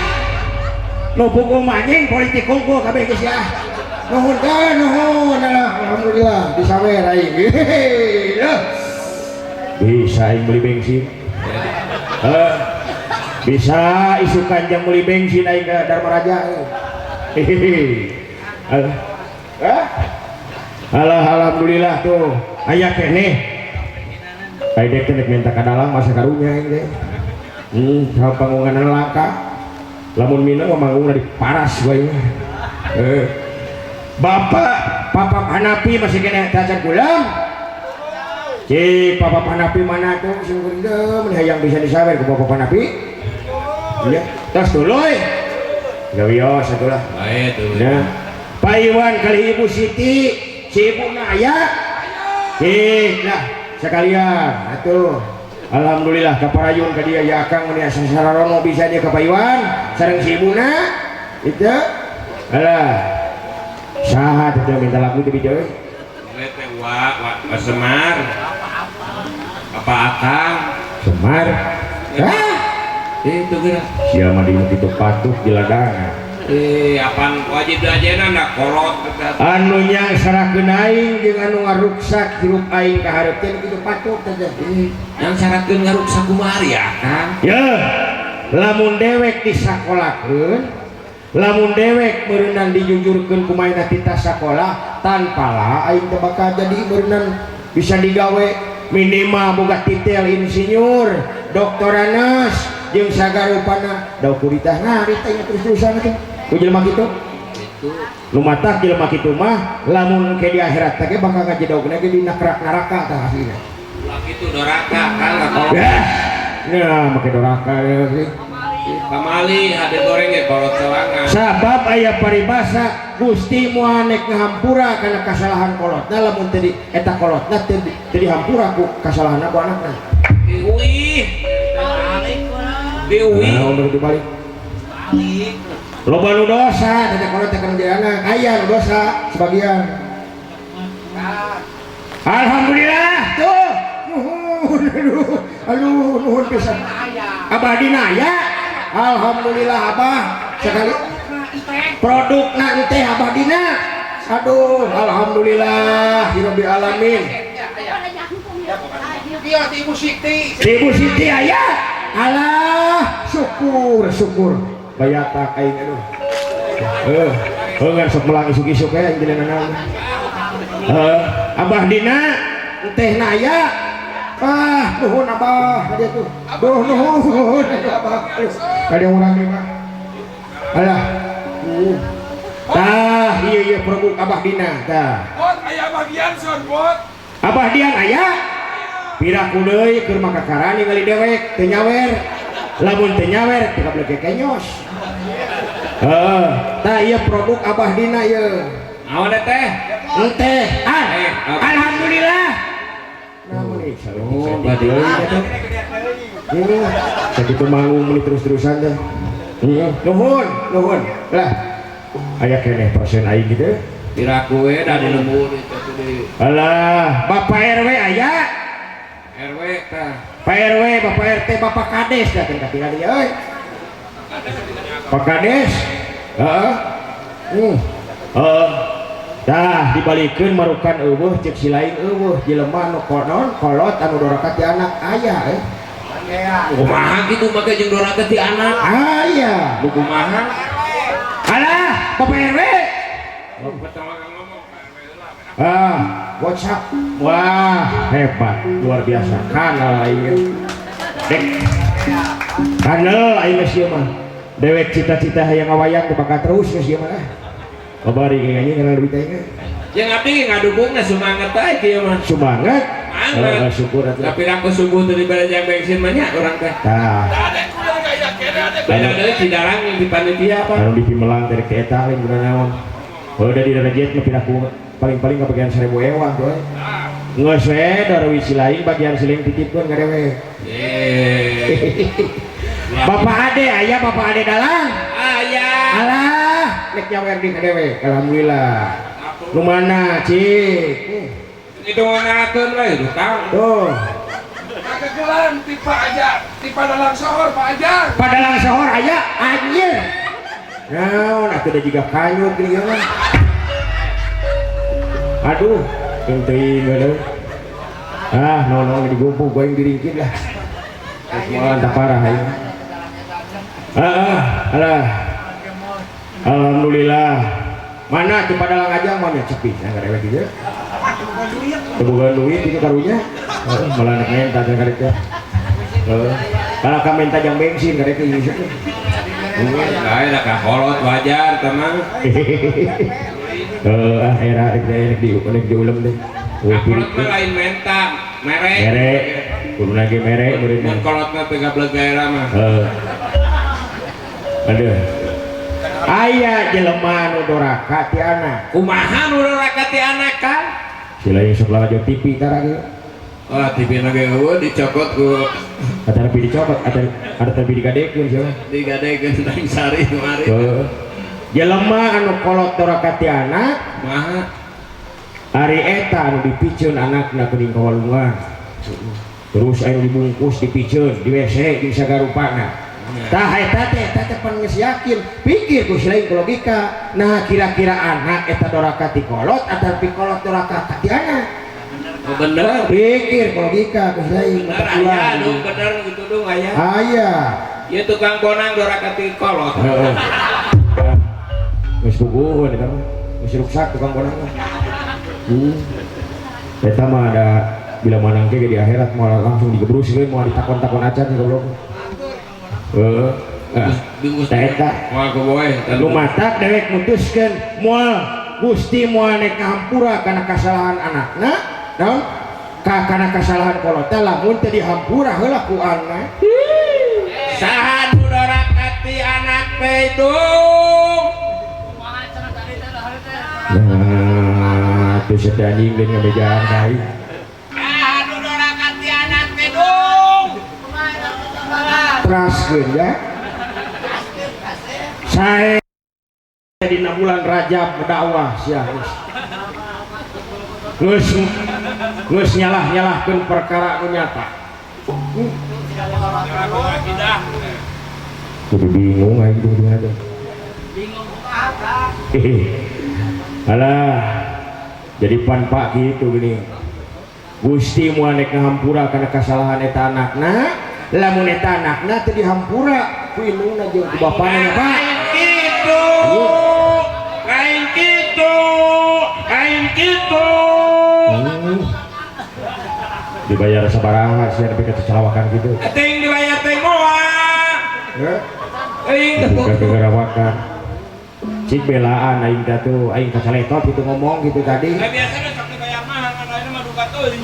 [SPEAKER 1] Lo buku manjing politik kungku kabeh geus ya. Nuhun kan, nuhun. Alhamdulillah disawer aing. Bisa aing beli bensin. Bisa isukan jam beli bensin aing ke Dharma Raja. Alhamdulillah tuh. Aya keneh. Aing teh minta ka dalam masa karunya aing teh. Sama panggungan langka. Lamun minum manggung di paras gue. Bapak Papa Hanapi masih kena tacan kulam. Cik Papa Hanapi mana tuh sing gendem hayang bisa disawer ke Papa Hanapi. Iya, tos duluy. Gawios atulah.
[SPEAKER 2] Bae tuh.
[SPEAKER 1] Nah, Pak Iwan kali Ibu Siti, si Ibu Naya. Cik lah sekalian atuh. Alhamdulillah kaparayun ka dia ya Akang meni asa sararono bisa dia ka Pak Iwan sareng si Ibuna itu alah Saha teh minta lagu teh bieu.
[SPEAKER 2] Teh wa Semar. Apa Akang?
[SPEAKER 1] Semar.
[SPEAKER 2] Itu geura.
[SPEAKER 1] Sia mah di kitu patuh di ladangan.
[SPEAKER 2] Apaan wajib ajeuna na kolot eta.
[SPEAKER 1] Anu nyang sarakeun aing jeung anu ngaruksak hirup aing ka hareup teh kitu patuh teh.
[SPEAKER 2] Yang syaratkeun ngaruksak kumaha ya, Kang?
[SPEAKER 1] Ya. Lamun dewek disakolakeun, lamun dewek meureunnan dijujurkeun ku maena tita sakola, tanpa lah aing teh bakal jadi meureunnan bisa digawe minimal boga titel insinyur, doktoranes jeung sagarupana daw kuritah ngari teh terus-terusan teh. Ku jelema kitu. Nu matak jelema kitu mah lamun ke di akhirat teh bakal ngajedogna ge di neraka tah hasilna.
[SPEAKER 2] Ulah kitu doraka Kang kalau.
[SPEAKER 1] Ya, make doraka ya sih.
[SPEAKER 2] Kamali hade goreng ge kolot sorangan.
[SPEAKER 1] Sabab aya paribasa Gusti moal nek ngahampura kana kasalahan kolotna lamun teu eta kolotna teu dihampura ku kasalahanna ku anakna. Diuih. Nah, udah dibalik. Loba nu dosa teh kolot teh kana anak, aya nu dosa sebagian. Alhamdulillah tuh. Aduh, nuhun pisan. Abah dina ya. Alhamdulillah Abah sekali produkna teh Abah dina. Aduh, alhamdulillah rabbil alamin.
[SPEAKER 3] Iya di Ibu Siti.
[SPEAKER 1] Ibu Siti aya. Alah, syukur. Bayata aing aduh. Ngan sok melang isuk-isuk ya yang jenengan. Abah dina teh na aya. Nuhun Abah aja tuh. Nuhun Abah. Ada orang ni mah. Alah. Tah, iya produk Abah dina tah.
[SPEAKER 3] Bot aya bagian son bot.
[SPEAKER 1] Abah dian aya. Piraku deui keur makakaran ningali dewek teu nyawer. Lamun teu nyawer teu kablege kenyos. Tah ieu produk Abah dina ieu.
[SPEAKER 2] Naon teh?
[SPEAKER 1] Teh. Alhamdulillah. Namun segitu manggung meni terus-terusan teh. Nuhun. Lah. Aya keneh persen aing gitu.
[SPEAKER 2] Piraku we da di lembur itu teh.
[SPEAKER 1] Alah, Bapak RW aya.
[SPEAKER 2] RW tah.
[SPEAKER 1] Pak RW, Bapak RT, Bapak Kades dah kan katingan dia euy. Pak Kades. Dah dibalikeun marukan eueuh ceuk si lain eueuh jelema nu kolot anu doraka ti anak aya
[SPEAKER 2] Kumaha kitu make jeung doraka ti anak?
[SPEAKER 1] Aya.
[SPEAKER 2] Nu kumaha?
[SPEAKER 1] Alah, Bapak RW. WhatsApp. Wah, hebat, luar biasa. Kanal aing. Dek. Kanal aing geus ieu mah. Dewek cita-cita hayang ngawayang teu bakal terus geus ieu mah. Babari ge anjing kana duit aing.
[SPEAKER 2] Yang abdi ngadukungna sumanget ae kieu mah.
[SPEAKER 1] Sumanget. Syukur atuh.
[SPEAKER 2] Tapi aku subuh teu dibere jang bensin mah nya urang teh.
[SPEAKER 1] Tah.
[SPEAKER 2] Beda deui cidarang yang di panitia apa?
[SPEAKER 1] Anu di Pimelang dari ke eta lain bener naon. Udah di Rajet mah piraku paling-paling kebagian 1000 ewan tuh. Ngeus we darawi si lain bagian siling titipkeun ka dewe. Bapak Ade aya Bapak Ade dalang?
[SPEAKER 2] Aya.
[SPEAKER 1] Alah, nek nyawer di ka dewe. Alhamdulillah. Nu mana, Cik?
[SPEAKER 2] Itu nganakeun we tukang.
[SPEAKER 1] Tuh.
[SPEAKER 3] Kagegelan tipe aja, tipe dalang sohor Pak Ajang.
[SPEAKER 1] Padalang sohor aya anjir. Naon atuh da jiga kanyur gini mah. Aduh, teuing geuleuh. Naon digumpu goeng diringkit lah. Moal tah parah ieu. Alah. Alhamdulillah. Mana tuh padalang aja mah nya sepi nya garewe dieu. Teboga duit itu karunya. Malah anak minta jeung karek teh. Kalau ka minta jang bensin karek teh ieu.
[SPEAKER 2] Lain lah kolot wajar teman.
[SPEAKER 1] Era rek diulem deh.
[SPEAKER 2] Kolot mah lain menta, merek.
[SPEAKER 1] Merek. Kudu lagi merek murid mah.
[SPEAKER 2] Kolot mah teu gablek gaera mah.
[SPEAKER 1] Aduh. Aya jelema nu doraka ti anak.
[SPEAKER 2] Kumaha nu doraka ti anak ka?
[SPEAKER 1] Sila yang sebelah radio TV tara ge.
[SPEAKER 2] Oh, TV na ge eueuh dicokot ku
[SPEAKER 1] Ada lebih dicopot, ada lebih digadekeun sia.
[SPEAKER 2] digadekeun nang sari kemari.
[SPEAKER 1] jelema anu kolot dorakati anak
[SPEAKER 2] Mah
[SPEAKER 1] ari eta anu dipicieun anakna kuring kawalungan terus anu dibungkus dipicieun di WC di sagarupana tah eta teh pan geus yakin pikir ku selain logika nah kira-kira anak eta dorakati kolot atau pikolot dorakati anak
[SPEAKER 2] oh bener
[SPEAKER 1] pikir ku logika ku selain
[SPEAKER 2] bener aya nu bener gitu dong aya
[SPEAKER 1] aya
[SPEAKER 2] ieu tukang bonang dorakati kolot
[SPEAKER 1] geus puguhun eta mah geus ruksak tukang bonang mah eta mah ada bila manang ke di akhirat mau langsung digebruskeun mau ditakon-takon acan goblok eta
[SPEAKER 2] wah boy
[SPEAKER 1] lu matak dewek mutuskeun moal Gusti moal nek hampura kana kasalahan anakna naon kana kasalahan kolota lamun teu dihampura heula ku anak
[SPEAKER 2] saha nu dorakati anak teh itu
[SPEAKER 1] nah teu sedanying deui ngabejaan kai
[SPEAKER 2] saha nu dorakati anak teh dong
[SPEAKER 1] teraskeun ya sae dina bulan Rajab berdakwah sia geus nyalah-nyalahkeun perkara nu nyata kudu bingung aing kudu ada bingung apa alah jadi pan pak gitu gini Gusti moal nek ngahampura kana kasalahan eta anakna lamun eta anakna teu dihampura ku indungna jeung ku bapana nya Pak kain kitu dibayar sabaraha sia nepi ka celawakan gitu
[SPEAKER 2] ting dibayar teh moal
[SPEAKER 1] bukan kegerawakan cik belaan aing teh tuh aing kacaletot gitu ngomong gitu tadi
[SPEAKER 2] biasanya sok dibayar mahal kan ayeuna mah duka teuing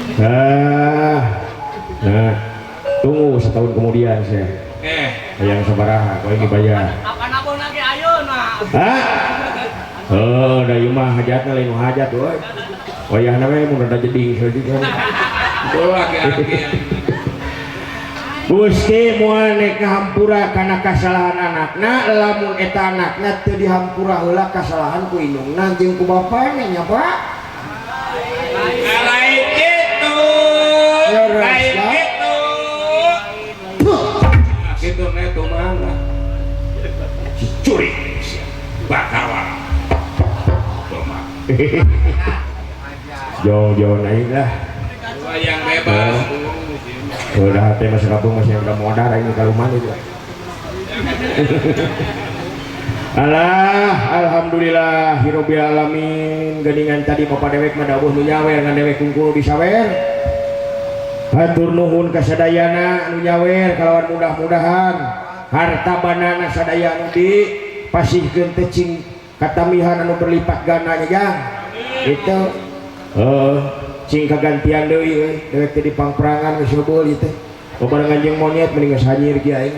[SPEAKER 1] nah tunggu setahun kemudian saya yang sabaraha kau ini bayar
[SPEAKER 3] Apa nabung lagi ayeuna?
[SPEAKER 1] hah oh da ieu mah hajatna lain hajat euy wayahna we mun rada jeding saeutik kan
[SPEAKER 2] tuh laki-laki
[SPEAKER 1] Gusti moal nek ngahampura kana kasalahan anakna lamun eta anakna teu dihampura heula kasalahan ku indungna jeung ku bapana nya Pak
[SPEAKER 2] lain kitu lain kitu kitu nya tuh mana curi bakawan
[SPEAKER 1] jauh-jauh naik lah
[SPEAKER 2] yang bebas
[SPEAKER 1] udah hati masih kampung masih udah modal ini kalau mana itu alah alhamdulillah hirobil alamin geningan tadi Bapak dewek mah dawuh nu nyawer ngan dewek kungkul disawer hatur nuhun kasadayana nu nyawer kalawan mudah-mudahan harta banana sadaya anu dipasihkeun teh cing katamihan anu berlipat gandanya jang itu cing kagantian deui dewek teh dipangperangan geus heubeul ieu teh babarengan jeung monyet mending geus hanyir kieu aing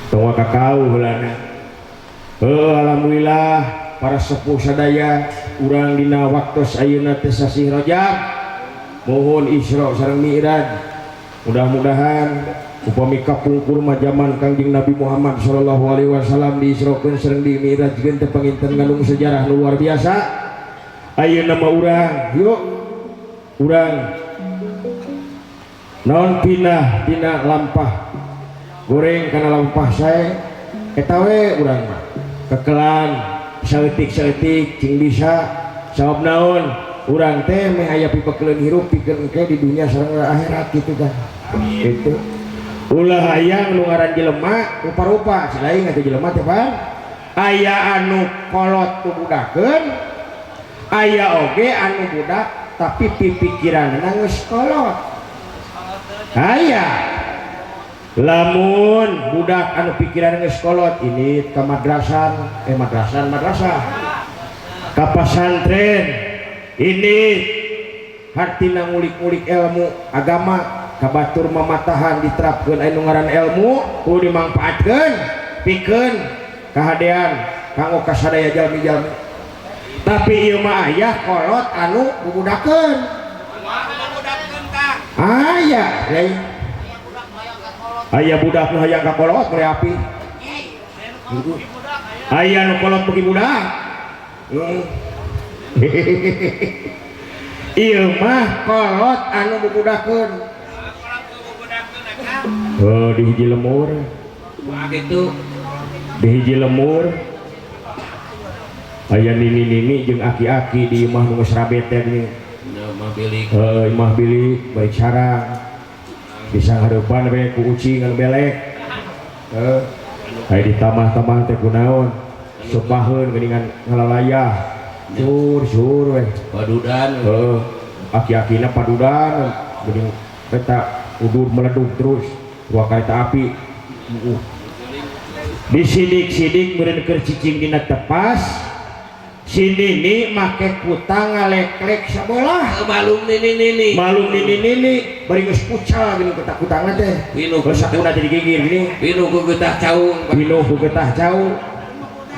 [SPEAKER 1] tong kakau heulana alhamdulillah para sepuh sadaya urang dina waktos ayeuna teh sasih Rajab mohon Isra sareng Mi'raj mudah-mudahan upami kapungkur mah zaman Kangjeng Nabi Muhammad sallallahu alaihi wasallam diisrokeun sareng di Mi'rajkeun teh panginten ngandung sejarah luar biasa ayeuna mah urang yuk urang naon pindah tina lampah goreng kana lampah sae eta we urang mah kekelan saeutik-saeutik cing bisa sabab naon urang teh meh aya pipekeleun hirup pikeun engke di dunia sareng akhirat gitu kan itu ulah hayang nu ngaran jelema rupa-rupa selain atuh jelema teh Pan aya anu kolot tu budakeun aya oge anu budak tapi pipikiranna geus kolot aya lamun budak anu pikiran geus kolot ini ka madrasah ka pasantren ini hartina ngulik-ngulik ilmu agama kabatur mamatahan diterapkeun anu ngaran ilmu kudu dimanfaatkeun pikeun kahadean kanggo kasadaya jalmi-jalmi tapi ieu mah aya kolot anu bubudakeun aya aya budak nu hayang ka kolot mere api aya nu kolot bagi budak. Ieu mah kolot anu bubudakeun. Di hiji lemur.
[SPEAKER 2] Wah gitu.
[SPEAKER 1] Di hiji lemur aya nini-nini jeung aki-aki di imah nu geus rabete nih.
[SPEAKER 2] Mah bilik.
[SPEAKER 1] Imah bilik baik sarang. Bisa ngarupan we ku ucing anu belek. Aya di tamah-tamah teh kunaon? Supaheun geuningan ngalalayah. Sur we.
[SPEAKER 2] Padudan.
[SPEAKER 1] Aki-akina padudan geuning eta udur meleduk terus dua kereta api. Disidik-sidik meureun keur cicing dina tepas. Si Nini make kutang ngaleklek sabelah.
[SPEAKER 2] Malum nini.
[SPEAKER 1] Malum nini bari geus pucal geuning kutang-kutangna teh.
[SPEAKER 2] Winu
[SPEAKER 1] geus sakuna teh digigir gini.
[SPEAKER 2] Winu ku getah caung.
[SPEAKER 1] Winu ku getah caung.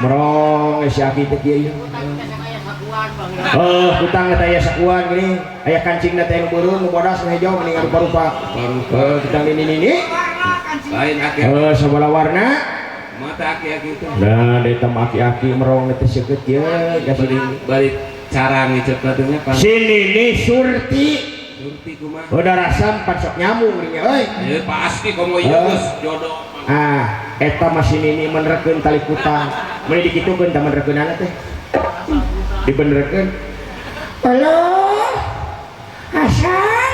[SPEAKER 1] Merong si Aki teh kieu. Kutang teh aya sakuan gini. Aya kancingna teh nu beureun nu bodas nu hijau mending rupa-rupa. Kutang nini.
[SPEAKER 2] Lain aki.
[SPEAKER 1] Sabala warna.
[SPEAKER 2] Mata aki-aki itu.
[SPEAKER 1] Nah, eta mah aki-aki merong teh seukeut ieu ya
[SPEAKER 2] balik carang ieu katanya pan.
[SPEAKER 1] Si Nini Surti
[SPEAKER 2] kumaha?
[SPEAKER 1] Udara sampat sok nyamung nih euy.
[SPEAKER 2] Ieu pasti komo ieu geus jodoh.
[SPEAKER 1] Eta mah si Nini menerekeun tali kutang. Meuni dikitukeun tah menerekeunana teh. Dibenerekeun. Halo. Hasan.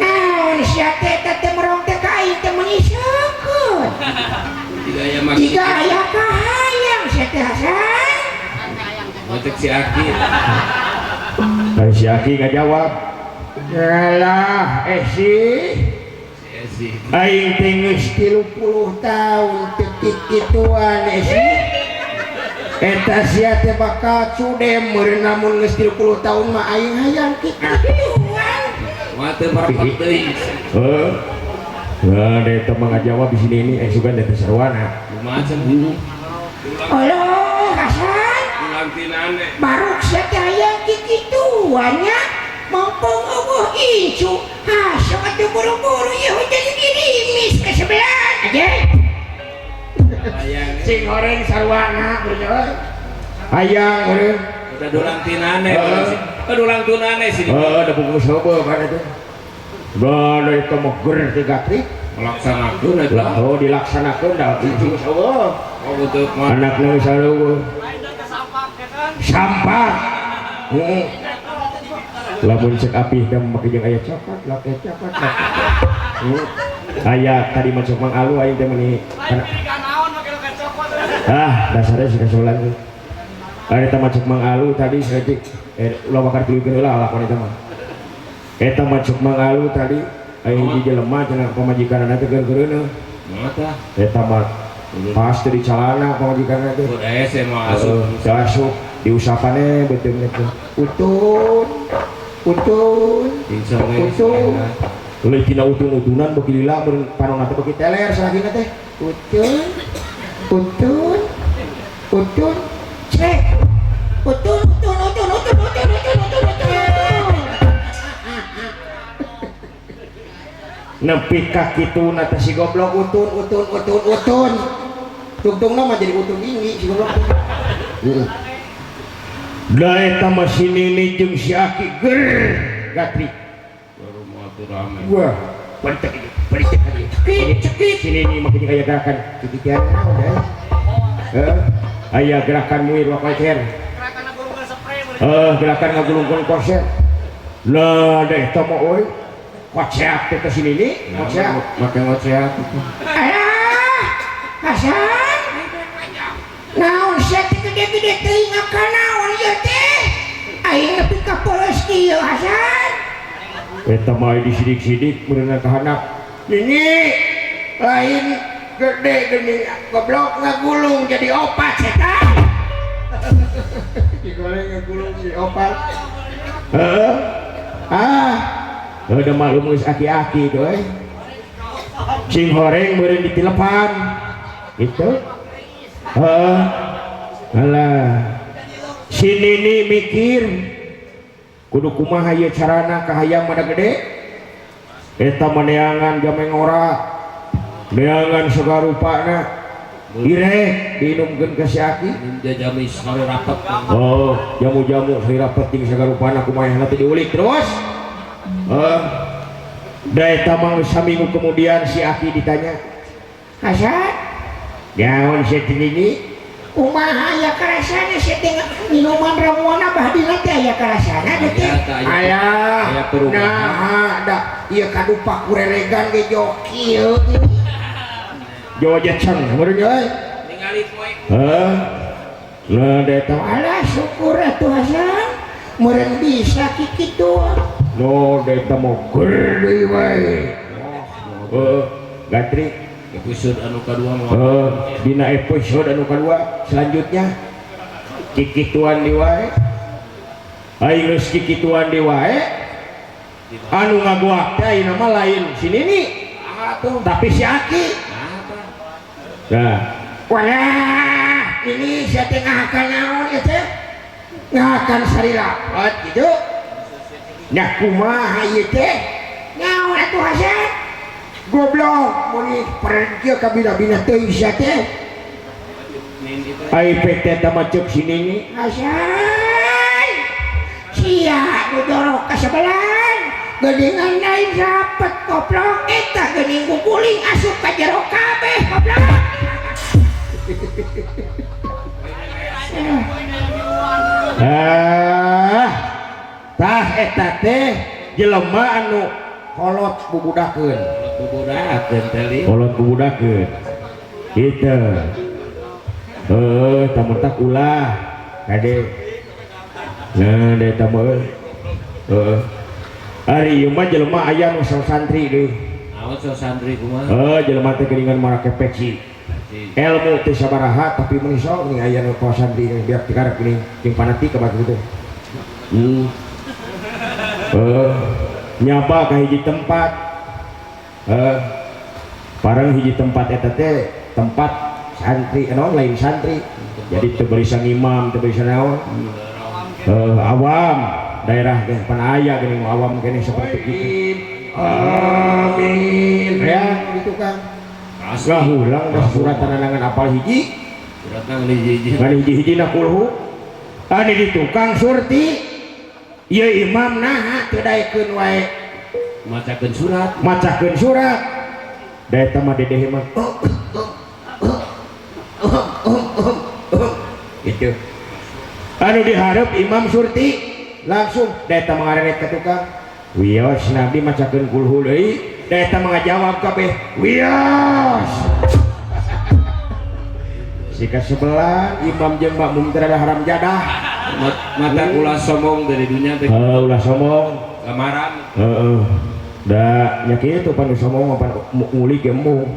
[SPEAKER 1] Naon sia teh teh merong teh ka aing teh mengiseukeun. Tiga aya kahayang sia teh Hasan.
[SPEAKER 2] Motek si Aki.
[SPEAKER 1] Si Aki ngajawab. Yalah, si aing teh geus 30 taun teu kituan si. Eta sia teh bakal cudem meureun namun geus 30 taun mah aing hayang kituan.
[SPEAKER 2] Mah teu marepet deui.
[SPEAKER 1] Nah, eta mah ngajawab di sini ini sugan teh sarwana.
[SPEAKER 2] Kumaha cenah?
[SPEAKER 1] Halo, Hasan.
[SPEAKER 2] Ulang tinane.
[SPEAKER 1] Baruk sia teh hayang kituan nya. Mumpung eueuh icu. Sok atuh buru-buru ieu hujan gerimis ke sebelah aja. Sing goreng sarwana bener. Hayang meureun.
[SPEAKER 2] Udah dulang tinane. Dulang tunane sini.
[SPEAKER 1] Da bungkus heubeul kana teh. Bala eta mah ger teh gatrik.
[SPEAKER 2] Melaksanakeun eta.
[SPEAKER 1] Dilaksanakeun da bungkus heubeul.
[SPEAKER 2] Betul mah.
[SPEAKER 1] Anakna geus sareuweul. Sampah. Lamun cek api dan make jeung aya coklat, lake coklat. Aya tadi masuk Mang Alu aing teh meuni kana. Dasarnya si kasulan. Ari teh masuk Mang Alu tadi saeutik ulah bakar pilikeun heula lakon eta mah. Eta masuk Mang Alu tadi aing di jelema cenah pamajikanna teh keur-keureuneun.
[SPEAKER 2] Mata.
[SPEAKER 1] Eta mah pas di calana pamajikanna teh.
[SPEAKER 2] Udah SMA asup.
[SPEAKER 1] Diusapannya betul-betul utun oleh kina utun-utunan bagi lila berpanong nanti bagi teler selagina teh utun cek utun nepi kaki tu nata si goblok utun tungtung nama jadi utun tinggi si goblok da eta mesin ini jeung si Aki ger gatri
[SPEAKER 2] baru mau atuh rame.
[SPEAKER 1] Wah, pentek aja. Cekit sini ini makin aya gerakan cekitian udah. Aya gerakan muir wakocer. Gerakan ngagulungkeun korset. Lah da eta mah euy. Koceak teh sini ini, koceak.
[SPEAKER 2] Make koceak.
[SPEAKER 1] Hasan. Naon sia teh gede-gede teuing ngakanaon ieu teh? Aing nepi ka polos kieu Hasan. Eta mah disidik-sidik meureun ka handap. Nini lain gede geuning goblok ngagulung jadi opat setan. Digoreng ngagulung jadi opat. Udah malum geus aki-aki tuh euy. Sing horeng meureun ditilepan. Gitu. Alah si Nini mikir kudu kumaha ieu carana kahayang mada gede eta maneangan jameng ora neangan sagarupana direk diinumkeun ka si Aki.
[SPEAKER 2] Ninja jami sare rapat.
[SPEAKER 1] Oh, jamu-jamu hari rapat ting sagarupana kumaha teh diulik terus. Da eta mah saminggu kemudian si Aki ditanya, "Hasan, naon si ini? Kumaha aya karasana si teh minuman ramuan abah dina teh aya karasana teh?" Alah, nah da ieu kadupak kureregan ge joki ieu. Jawa jacang meureun euy.
[SPEAKER 2] Ningali poe.
[SPEAKER 1] Nah da eta alah syukur atuh Hasan. Meureun bisa kikitu. No da eta mah keur deui wae. Gatri
[SPEAKER 2] Episode anu kadua mah.
[SPEAKER 1] dina episode anu kadua selanjutnya kikituan di wae. Aing geus kikituan di wae. Anu ngagoak teh ayeuna mah lain si Nini. Tapi si Aki. Nah, walah ini sia teh ngahakan naon ieu teh? Ngahakan sari rapat gitu. Nya kumaha ieu teh? Naon atuh Hasan? Goblok mun pergi ka bina-bina teuing sia teh. Ai PT teh macuk sini ni. Hasan. Sia nu dorok ka sebelah. Geuningan lain rapet goblok eta geuning kukuling asup ka jero kabeh goblok. Tah eta teh jelema anu kolot bubudakeun.
[SPEAKER 2] Bubudakeun teh.
[SPEAKER 1] Kolot bubudakeun. Kitu. Tamun tak ulah kade. Nah, da eta mah ari ieu mah jelema aya nu santri deui.
[SPEAKER 2] Naon so santri kumaha?
[SPEAKER 1] Jelema teh geuningan make peci. Ilmu teh sabaraha tapi mun sok nih aya nu santri biar tikarep geuning jeung panatik ka batu teh. Nyaba ka hiji tempat. Parang hiji tempat eta teh tempat santri anu lain santri. Jadi teu barisan imam, teu barisan naon. Awam daerah teh pan aya geuning awam kene seperti itu. Amin. Ya, gitu kan. Ngahulang dah surat tanangan apal hiji.
[SPEAKER 2] Surat nang hiji-hiji.
[SPEAKER 1] Ngan hiji-hiji na kulhu. Anu di tukang surti. Ieu imam naha teu daekeun wae.
[SPEAKER 2] Macakeun surat.
[SPEAKER 1] Macakeun surat. Da eta mah dedeh mah. Gitu. Anu diharap imam surti langsung da eta mangareret ka tukang. Wios nabi macakeun kulhu deui. Da eta mangajawab kabeh. Wios. Sika sebelah imam jeung makmum teh ada haram jadah.
[SPEAKER 2] Mata ulah sombong dari dunia teh.
[SPEAKER 1] Ulah sombong.
[SPEAKER 2] Lamaran.
[SPEAKER 1] Da nya kitu pan sombong pan ngulik ge emu.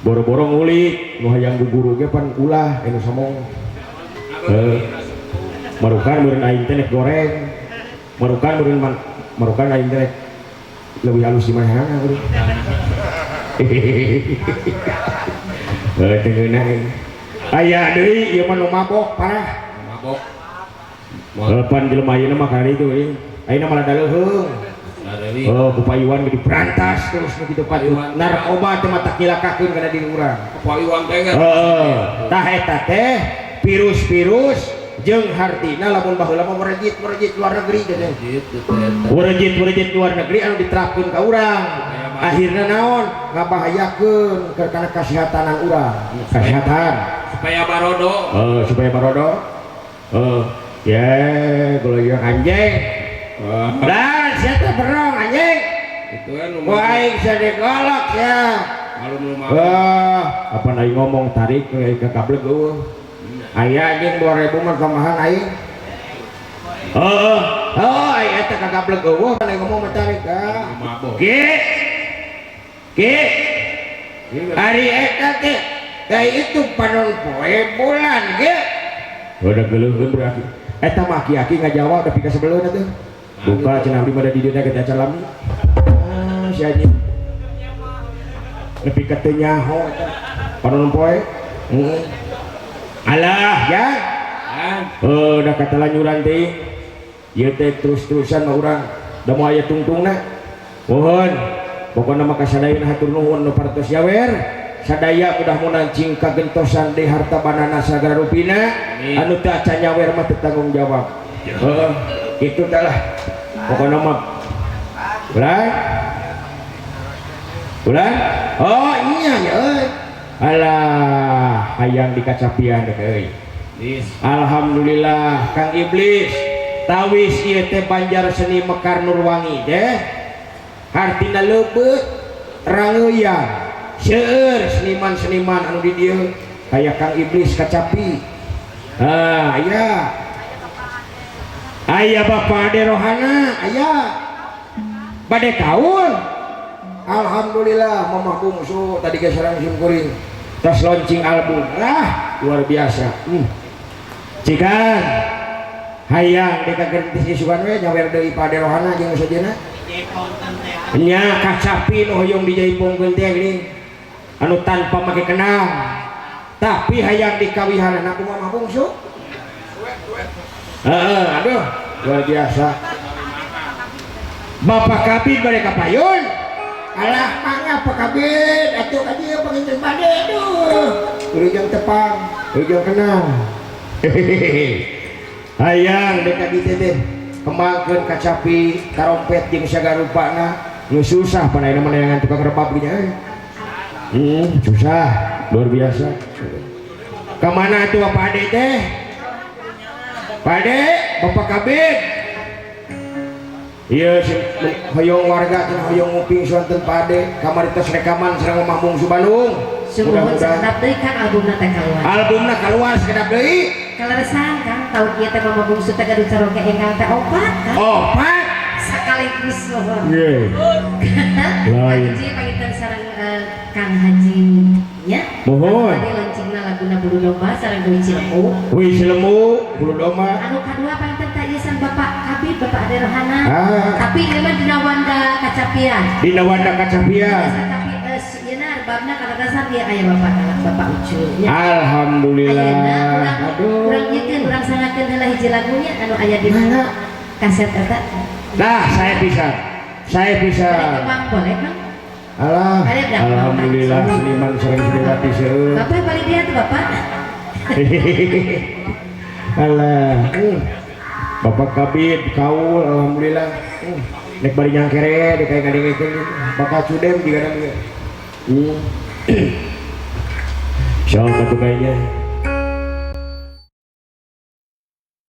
[SPEAKER 1] Boro-boro ngulik nu hayang guguru ge pan ulah anu sombong. Marukan meureun aing teh goreng. Marukan aing teh lebih halus di mana bro? Tengeuna aya deui ieu mah nu mabok parah.
[SPEAKER 2] Mabok.
[SPEAKER 1] Pan jelema ayeuna mah kali itu ayeuna malah daleuheung. Ku payuan ge diberantas terus kitu pat narkoba teh mah tak nyilakakeun kana diri urang.
[SPEAKER 2] Payuan teh.
[SPEAKER 1] Tah eta teh virus-virus jeung hartina lamun baheula mah merejit luar negeri teh. Merejit luar negeri anu diterapkeun ka urang. Akhirna naon? Ngabahayakeun ke kana kasehatanan urang. Kesehatan. Supaya barodo. Ya, golongan anjing. Lah, sia teh berong anjing.
[SPEAKER 2] Itu kan
[SPEAKER 1] Wah, aing sadek golok ya.
[SPEAKER 2] malum-malum.
[SPEAKER 1] Apa aing ngomong tarik ke kableg eueuh. Aya anjing 2000 mah kamahan aing. Aya eta ka kableg eueuh aing ngomong tarik
[SPEAKER 2] Mabok.
[SPEAKER 1] Ki. Hari eta teh kayak itu panon poe bulan ge. Udah geuleuh berarti. Eta mah aki-aki ngajawab tapi ka sebeleuna teh. Buka cenah abdi mah di dieu kita calami. Si anjing. Nepi ka teu nyaho eta. Panon poe. Alah ya. Udah kata lanyuran teh. Ieu teh terus-terusan mah urang da moal aya tungtungna. Mohon pokokna mah kasadayan hatur nuhun nu partos yawer sadaya mudah-mudahan cing kagentosan di harta banana sagara rupina anu teu acan nyawer mah teu tanggung jawab. Heeh, kitu teh lah. Pokona mah. Bulan? Oh iya nya euy. Alah, hayang dikacapian deh euy. Alhamdulillah Kang Iblis tawis ieu teh Banjar Seni Mekar Nurwangi deh. Hartina leubeut rangeuyang seueur seniman-seniman anu di dieu aya Kang Iblis kacapi. Aya Bapak Ade Rohana aya bade kaul. Alhamdulillah Mamah Bungsu tadi ge sareng simkuring tos launching album luar biasa. Cikan hayang dikagentis isukan we nyawer deui Pak Ade Rohana jeung sajeuna nya kacapi nu hoyong dijaipungkeun teh geuning anu tanpa make kenal tapi hayang dikawihanana ku Mamah Bungsu. Aduh luar biasa. Bapak Kabid bade kapayun. Alah mangga Pak Kabid atuh ka dieu panginten bade duh. Urang tepang, urang kenal. Hayang deka dieu teh kembangkeun kacapi karompet jeung sagarupana nu susah panaina meneangan tukang rebab nya. Susah luar biasa. Kamana atuh Pak Ade teh? Pak Ade, Bapak Kabid. Iya, hoyong warga cenah hoyong nguping suanten Pak Ade kamari tos rekaman sareng Mamah Bungsu Bandung.
[SPEAKER 4] Mudah-mudahan sekedap deui kan albumna teh kaluar.
[SPEAKER 1] Albumna kaluar sekedap deui.
[SPEAKER 4] Kaleresan kan tahu kieu teh Mamah Bungsu teh gaduh caroge enggal teh opat kan.
[SPEAKER 1] Opat
[SPEAKER 4] Sekaligus loh.
[SPEAKER 1] Ye. Lain.
[SPEAKER 4] Haji panginten sareng Kang Haji nya.
[SPEAKER 1] Mohon.
[SPEAKER 4] Tadi launchingna laguna Bulu Domba sareng Dewi Cilemu.
[SPEAKER 1] Wih Cilemu Bulu Domba.
[SPEAKER 4] Anu kadua panginten teh ieu san Bapak Kabid Bapak Ade Rohana. Tapi ieu mah dina Wanda Kacapian.
[SPEAKER 1] Dina Wanda Kacapian.
[SPEAKER 4] Tapi yeuna babna kadang-kadang dia aya Bapak Ucu.
[SPEAKER 1] Alhamdulillah.
[SPEAKER 4] Aduh. Urang nyekeun urang sangakeun heula hiji lagunya anu aya di mana kaset eta.
[SPEAKER 1] Nah, saya bisa.
[SPEAKER 4] Bang boleh Bang?
[SPEAKER 1] Alah. Alhamdulillah seniman sering dilatih seueur.
[SPEAKER 4] Bapak balik dia tuh Bapak.
[SPEAKER 1] Alah. Bapak Kabid kaul alhamdulillah. Nek bari nyangkere dek kayak ngadengekeun Bapak Cudem juga ada. Siapa tuh kayaknya?